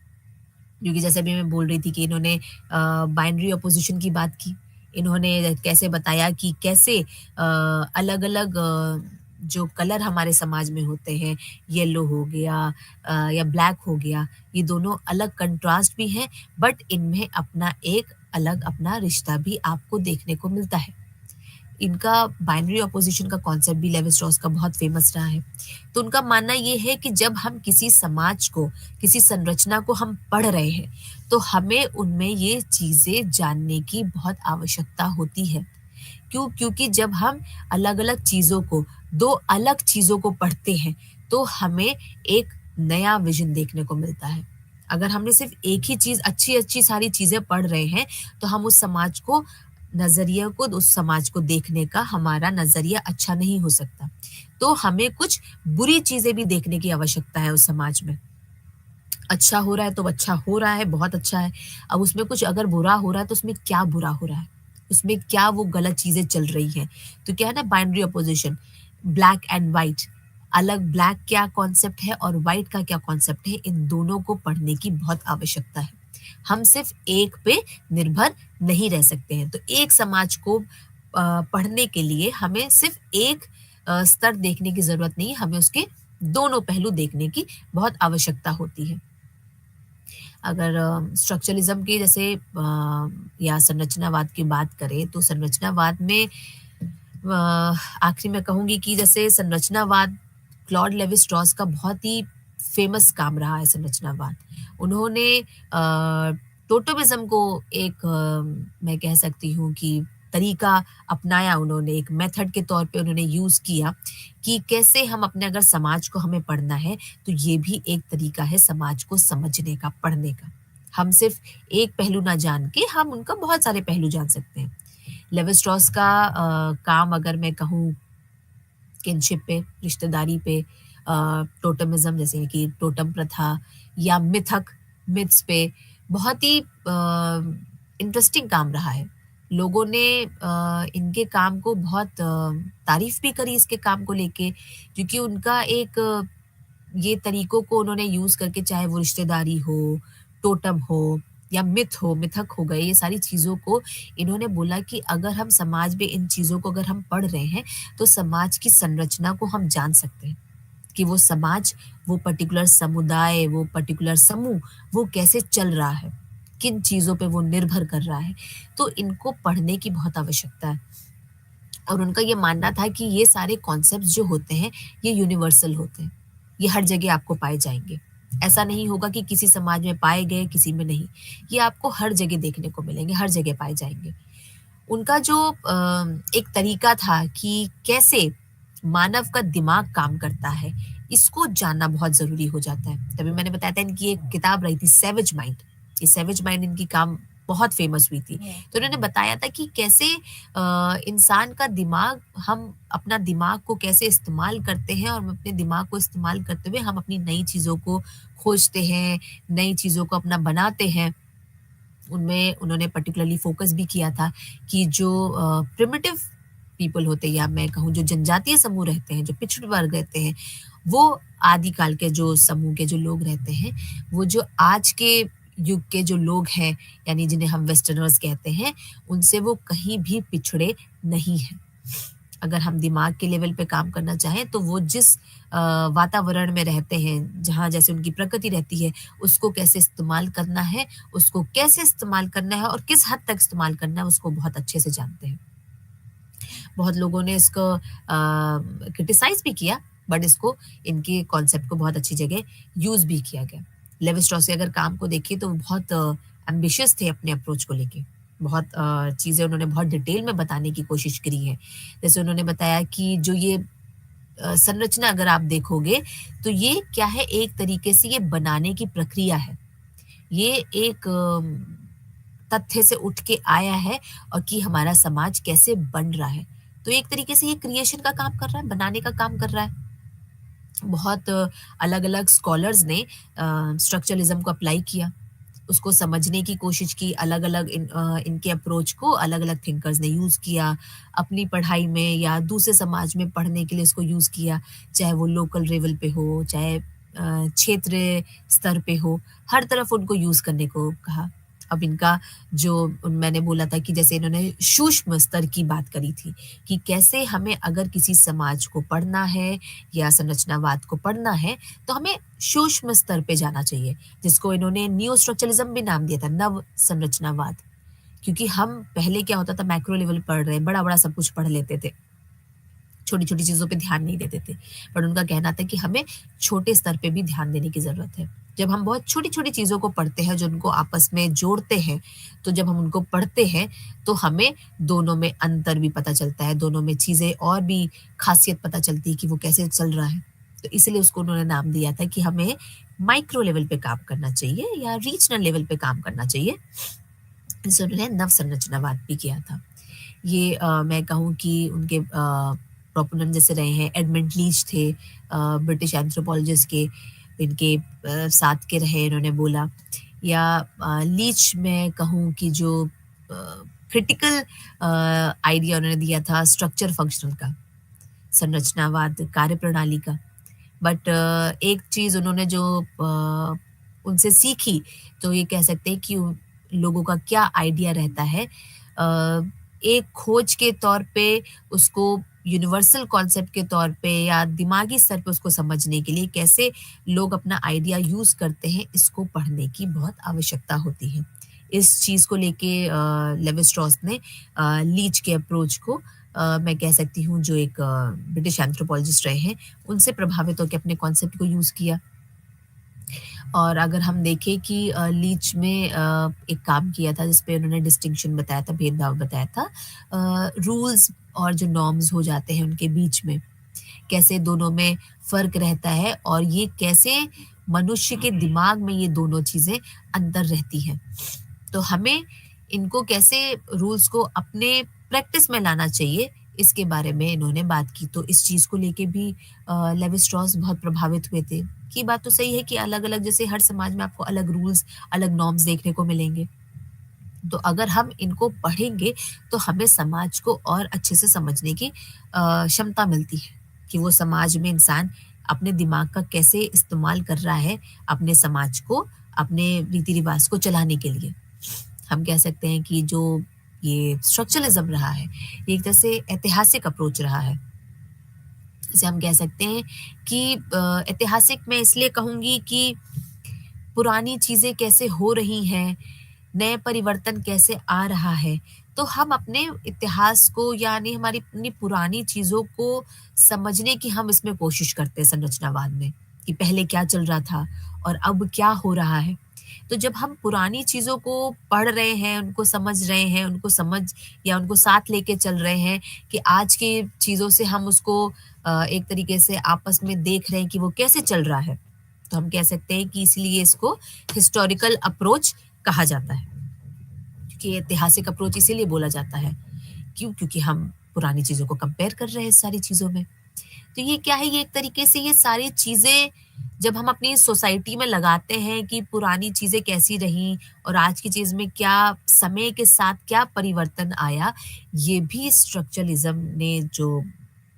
क्योंकि जैसे अभी मैं बोल रही थी कि इन्होंने बाइनरी अपोज़िशन की बात की। इन्होंने कैसे बताया कि कैसे अलग-अलग जो कलर हमारे समाज में होते हैं, येलो हो गया या ब्लैक हो गया, ये दोनों अलग कंट्रास्ट भी हैं, बट इनमें अपना एक अलग अपना रिश्ता भी आपको देखने को मिलता है। इनका बाइनरी अपोज़िशन का कॉन्सेप्ट भी लेवी-स्ट्रॉस का बहुत फ़ेमस रहा है। तो उनका मानना ये है कि जब हम किसी समाज को, किसी संरचना को हम पढ़ रहे हैं, तो हमें उनमें ये चीज़ें जानने की बहुत आवश्यकता होती है। क्यों? क्योंकि जब हम अलग-अलग चीज़ों को, 2 अलग चीज़ों को पढ़ते हैं, तो हमें एक नया विज़न देखने को मिलता है। अगर हमने सिर्फ़ एक ही चीज़ अच्छी-अच्छी सारी चीज़ें पढ़ रहे हैं, तो हम उस समाज को नज़रिए को उस समाज को देखने का हमारा नज़रिया अच्छा नहीं हो सकता। तो हमें कुछ बुरी चीज़ें भी देखने की आवश्यकता है उस समाज में। अच्छा हो रहा है तो अच्छा हो रहा है, बहुत अच्छा है। अब उसमें कुछ अगर बुरा हो रहा है तो उसमें क्या बुरा हो रहा है? उसमें क्या वो गलत चीज़ें चल रही हैं? तो क्या है ना binary opposition, black and white, अलग ब्लैक क्या कॉन्सेप्ट है और व्हाइट का क्या कॉन्सेप्ट है, इन दोनों को पढ़ने की बहुत आवश्यकता है। हम सिर्फ़ एक पे निर्भर नहीं रह सकते हैं। तो एक समाज को पढ़ने के लिए हमें सिर्फ़ एक स्तर देखने की ज़रूरत नहीं है, हमें उसके दोनों पहलू देखने की बहुत आवश्यकता होती है। अगर स्ट्रक्चरलिज्म की जैसे या संरचनावाद की बात करें तो संरचनावाद में आखिरी में कहूँगी कि जैसे संरचनावाद क्लॉड लेवी स्ट्रॉस का बहुत ही फेमस काम रहा है संरचनावाद। उन्होंने टोटमिज़्म को एक मैं कह सकती हूँ कि तरीका अपनाया उन्होंने, एक मेथड के तौर पे उन्होंने यूज़ किया कि कैसे हम अपने अगर समाज को हमें पढ़ना है, तो ये भी एक तरीका है समाज को समझने का, पढ़ने का। हम सिर्फ़ एक पहलू ना जान के हम उनका बहुत सारे पहलू जान सकते हैं। लेवी स्ट्रॉस का काम अगर मैं कहूँ किनशिप पे, रिश्तेदारी पे, टोटमिज़्म जैसे कि टोटम प्रथा या मिथ्स पे बहुत ही इंटरेस्टिंग काम रहा है। लोगों ने इनके काम को बहुत तारीफ़ भी करी इसके काम को लेके क्योंकि उनका एक ये तरीकों को उन्होंने यूज़ करके चाहे वो रिश्तेदारी हो, टोटम हो या मिथक हो गए, ये सारी चीज़ों को इन्होंने बोला कि अगर हम समाज में इन चीज़ों को अगर हम पढ़ रहे हैं, तो समाज की संरचना को हम जान सकते हैं कि वो समाज, वो पर्टिकुलर समुदाय, वो पर्टिकुलर समूह, वो कैसे चल रहा है, किन चीज़ों पे वो निर्भर कर रहा है। तो इनको पढ़ने की बहुत आवश्यकता है। और उनका ये मानना था कि ये सारे कॉन्सेप्ट्स जो होते हैं, ये यूनिवर्सल होते हैं। ये हर जगह आपको पाए जाएँगे। ऐसा नहीं होगा कि किसी समाज में पाए गए, किसी में नहीं। ये आपको हर जगह देखने को मिलेंगे, हर जगह पाए जाएँगे। उनका जो एक तरीका था कि कैसे मानव का दिमाग काम करता है, इसको जानना बहुत ज़रूरी हो जाता है। तभी मैंने बताया था इनकी एक किताब रही थी सैवेज माइंड। ये सैवेज माइंड इनकी काम बहुत फ़ेमस हुई थी। तो उन्होंने बताया था कि कैसे इंसान का दिमाग हम अपना दिमाग को कैसे इस्तेमाल करते हैं और हम अपने दिमाग को इस्तेमाल करते हुए हम अपनी नई चीज़ों को खोजते हैं, नई चीज़ों को अपना बनाते हैं। उनमें उन्होंने पर्टिकुलरली फ़ोकस भी किया था कि जो प्रिमिटिव पीपल होते हैं या मैं कहूँ जो जनजातीय समूह रहते हैं, जो पिछड़े वर्ग रहते हैं, वो आदिकाल के जो समूह के जो लोग रहते हैं, वो जो आज के युग के जो लोग हैं, यानी जिन्हें हम वेस्टर्नर्स कहते हैं, उनसे वो कहीं भी पिछड़े नहीं हैं। अगर हम दिमाग के लेवल पे काम करना चाहें तो वो जिस वातावरण में रहते हैं, जहाँ जैसे उनकी प्रकृति रहती है, उसको कैसे इस्तेमाल करना है, उसको कैसे इस्तेमाल करना है और किस हद तक इस्तेमाल करना है, उसको बहुत अच्छे से जानते हैं। बहुत लोगों ने इसको क्रिटिसाइज़ भी किया, बट इसको इनके कॉन्सेप्ट को बहुत अच्छी जगह यूज़ भी किया गया। लेवी स्ट्रॉस के अगर काम को देखिए तो वो बहुत एम्बिशियस थे अपने अप्रोच को लेके। बहुत चीज़ें उन्होंने बहुत डिटेल में बताने की कोशिश करी है। जैसे उन्होंने बताया कि जो ये संरचना अगर आप देखोगे, तो ये क्या है एक तरीके से ये बनाने की प्रक्रिया है। ये एक तथ्य से उठ के आया है और कि हमारा समाज कैसे बन रहा है। तो एक तरीके से ये क्रिएशन का काम कर रहा है, बनाने का काम कर रहा है। बहुत अलग-अलग स्कॉलर्स ने स्ट्रक्चरलिज़्म को अप्लाई किया, उसको समझने की कोशिश की, अलग-अलग इनके अप्रोच को अलग-अलग थिंकर्स ने यूज़ किया, अपनी पढ़ाई में या दूसरे समाज में पढ़ने के लिए इसको यूज़ किया, चाहे वो लोकल लेवल पे हो, चाहे क्षेत्रीय स्तर पे हो, हर तरफ उनको यूज़ करने को कहा। अब इनका जो मैंने बोला था कि जैसे इन्होंने सूक्ष्म स्तर की बात करी थी, कि कैसे हमें अगर किसी समाज को पढ़ना है या संरचनावाद को पढ़ना है, तो हमें सूक्ष्म स्तर पे जाना चाहिए, जिसको इन्होंने नियो स्ट्रक्चरलिज़्म भी नाम दिया था, नव संरचनावाद। क्योंकि हम पहले क्या होता था मैक्रो लेवल पढ़ रहे हैं, बड़ा-बड़ा सब कुछ पढ़ लेते थे। छोटी-छोटी चीज़ों पे ध्यान नहीं देते थे। पर उनका कहना था कि हमें छोटे स्तर पे भी ध्यान देने की ज़रूरत है। जब हम बहुत छोटी-छोटी चीज़ों को पढ़ते हैं, जो उनको आपस में जोड़ते हैं, तो जब हम उनको पढ़ते हैं, तो हमें दोनों में अंतर भी पता चलता है, दोनों में चीज़ें और भी ख़ासियत पता चलती है कि वो कैसे चल रहा है। तो इसलिए उसको उन्होंने नाम दिया था कि हमें माइक्रो लेवल पे काम करना चाहिए या रीजनल लेवल पे काम करना चाहिए। जिसे उन्होंने नवसंरचनावाद भी किया था। ये मैं कहूँ कि उनके प्रोपोनेंट जैसे रहे हैं एडमंड लीच थे ब्रिटिश एंथ्रोपोलॉजिस्ट के इनके साथ के रहे इन्होंने बोला या लीच मैं कहूँ कि जो क्रिटिकल आइडिया उन्होंने दिया था स्ट्रक्चर फंक्शनल का संरचनावाद कार्यप्रणाली का बट एक चीज़ उन्होंने जो उनसे सीखी तो ये कह सकते हैं कि लोगों का क्या आइडिया रहता है एक खोज के तौर पे उसको यूनिवर्सल कॉन्सेप्ट के तौर पे या दिमागी स्तर पे उसको समझने के लिए कैसे लोग अपना आइडिया यूज़ करते हैं इसको पढ़ने की बहुत आवश्यकता होती है। इस चीज़ को लेके लेवी स्ट्रॉस ने लीच के अप्रोच को मैं कह सकती हूँ जो एक ब्रिटिश एंथ्रोपोलॉजिस्ट रहे हैं, उनसे प्रभावित होकर अपने कॉन्सेप्ट को यूज़ किया। और अगर हम देखें कि लीच में एक काम किया था जिस पे उन्होंने डिस्टिंक्शन बताया था, भेदभाव बताया था, रूल्स और जो नॉर्म्स हो जाते हैं उनके बीच में, कैसे दोनों में फ़र्क रहता है और ये कैसे मनुष्य के दिमाग में ये दोनों चीज़ें अंदर रहती हैं। तो हमें इनको कैसे रूल्स को अपने प्रैक्टिस में लाना चाहिए, इसके बारे में इन्होंने बात की। तो इस चीज़ को लेके भी लेवी स्ट्रॉस बहुत प्रभावित हुए थे। कि बात तो सही है कि अलग-अलग जैसे हर समाज में आपको अलग रूल्स, अलग नॉर्म्स देखने को मिलेंगे। तो अगर हम इनको पढ़ेंगे तो हमें समाज को और अच्छे से समझने की क्षमता मिलती है कि वो समाज में इंसान अपने दिमाग का कैसे इस्तेमाल कर रहा है अपने समाज को, अपने रीति रिवाज को चलाने के लिए। हम कह सकते हैं कि जो ये स्ट्रक्चरलिज्म रहा है, ये एक तरह से ऐतिहासिक अप्रोच रहा है। जैसे हम कह सकते हैं कि ऐतिहासिक मैं इसलिए कहूँगी कि पुरानी चीज़ें कैसे हो रही हैं, नए परिवर्तन कैसे आ रहा है, तो हम अपने इतिहास को यानी हमारी अपनी पुरानी चीज़ों को समझने की हम इसमें कोशिश करते हैं संरचनावाद में, कि पहले क्या चल रहा था और अब क्या हो रहा है। तो जब हम पुरानी चीज़ों को पढ़ रहे हैं, उनको समझ रहे हैं, उनको समझ या उनको साथ लेके चल रहे हैं कि आज की चीज़ों से हम उसको एक तरीके से आपस में देख रहे हैं कि वो कैसे चल रहा है। तो हम कह सकते हैं कि इसलिए इसको हिस्टोरिकल अप्रोच कहा जाता है। क्योंकि ऐतिहासिक अप्रोच इसीलिए बोला जाता है। क्यों? क्योंकि हम पुरानी चीज़ों को कंपेयर कर रहे हैं इस सारी चीज़ों में। तो ये क्या है, ये एक तरीके से ये सारी चीज़ें जब हम अपनी सोसाइटी में लगाते हैं कि पुरानी चीज़ें कैसी रहीं और आज की चीज़ में क्या समय के साथ क्या परिवर्तन आया, ये भी स्ट्रक्चरलिज़्म ने जो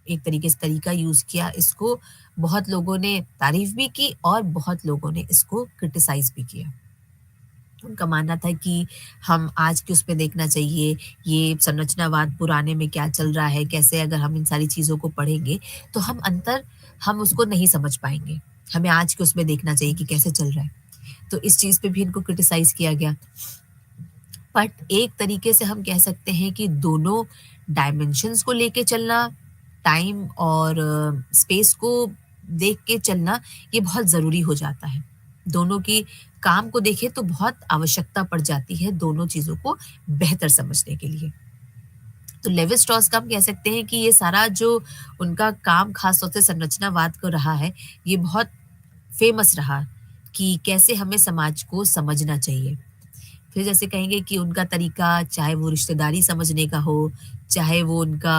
एक तरीके से तरीका यूज़ किया, इसको बहुत लोगों ने तारीफ़ भी की और बहुत लोगों ने इसको क्रिटिसाइज़ भी किया। उनका मानना था कि हम आज के उस पे देखना चाहिए, ये संरचनावाद पुराने में क्या चल रहा है, कैसे अगर हम इन सारी चीज़ों को पढ़ेंगे, तो हम उसको नहीं समझ पाएँगे। हमें आज के उसमें देखना चाहिए कि कैसे चल रहा है। तो इस चीज़ पे भी इनको क्रिटिसाइज़ किया गया। बट एक तरीके से हम कह सकते हैं कि दोनों डायमेंशंस को लेके चलना, टाइम और स्पेस को देख के चलना, ये बहुत ज़रूरी हो जाता है। दोनों की काम को देखें तो बहुत आवश्यकता पड़ जाती है दोनों चीज़ों को बेहतर समझने के लिए। तो लेवी स्ट्रॉस का हम कह सकते हैं कि ये सारा जो उनका काम ख़ास तौर से संरचनावाद को रहा है, ये बहुत फ़ेमस रहा कि कैसे हमें समाज को समझना चाहिए। फिर जैसे कहेंगे कि उनका तरीका चाहे वो रिश्तेदारी समझने का हो, चाहे वो उनका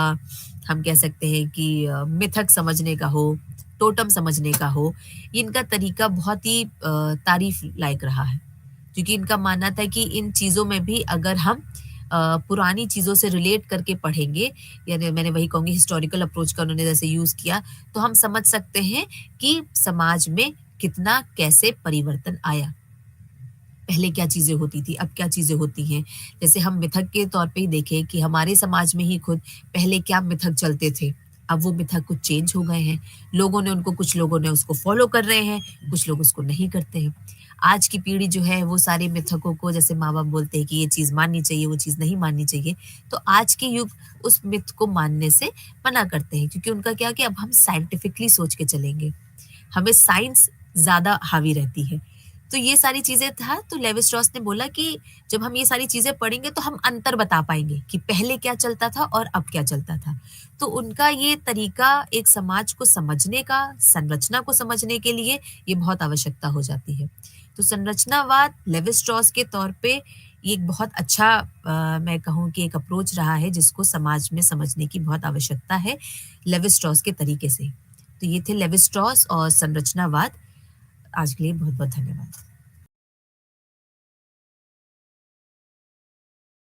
हम कह सकते हैं कि मिथक समझने का हो, टोटम समझने का हो, ये इनका तरीका बहुत ही तारीफ़ लायक रहा है। क्योंकि इनका मानना था कि इन चीज़ों में भी अगर हम पुरानी चीज़ों से रिलेट करके पढ़ेंगे, यानी मैंने वही कहूँगी हिस्टोरिकल अप्रोच का उन्होंने जैसे यूज़ किया, तो हम समझ सकते हैं कि समाज में कितना कैसे परिवर्तन आया। पहले क्या चीज़ें होती थी, अब क्या चीज़ें होती हैं। जैसे हम मिथक के तौर पे ही देखें कि हमारे समाज में ही खुद पहले क्या मिथक चलते थे, अब वो मिथक कुछ चेंज हो गए हैं। कुछ लोगों ने उसको फ़ॉलो कर रहे हैं, कुछ लोग उसको नहीं करते हैं। आज की पीढ़ी जो है वो सारे मिथकों को जैसे माँ-बाप बोलते हैं कि ये चीज़ माननी चाहिए, वो चीज़ नहीं माननी चाहिए। तो आज के युग उस मिथ को मानने से मना करते हैं क्योंकि उनका क्या है कि अब हम साइंटिफिकली सोच के चलेंगे। हमें साइंस ज़्यादा हावी रहती है। तो ये सारी चीज़ें था तो लेवी स्ट्रॉस ने बोला कि जब हम ये सारी चीज़ें पढ़ेंगे तो हम अंतर बता पाएँगे कि पहले क्या चलता था और अब क्या चलता था। तो उनका ये तरीका एक समाज को समझने का, संरचना को समझने के लिए ये बहुत आवश्यकता हो जाती है। तो संरचनावाद लेवी स्ट्रॉस के तौर पे ये एक बहुत अच्छा मैं कहूँ कि एक अप्रोच रहा है जिसको समाज में समझने की बहुत आवश्यकता है, लेवी स्ट्रॉस के तरीके से। तो ये थे लेवी स्ट्रॉस और संरचनावाद। आज के लिए बहुत-बहुत धन्यवाद।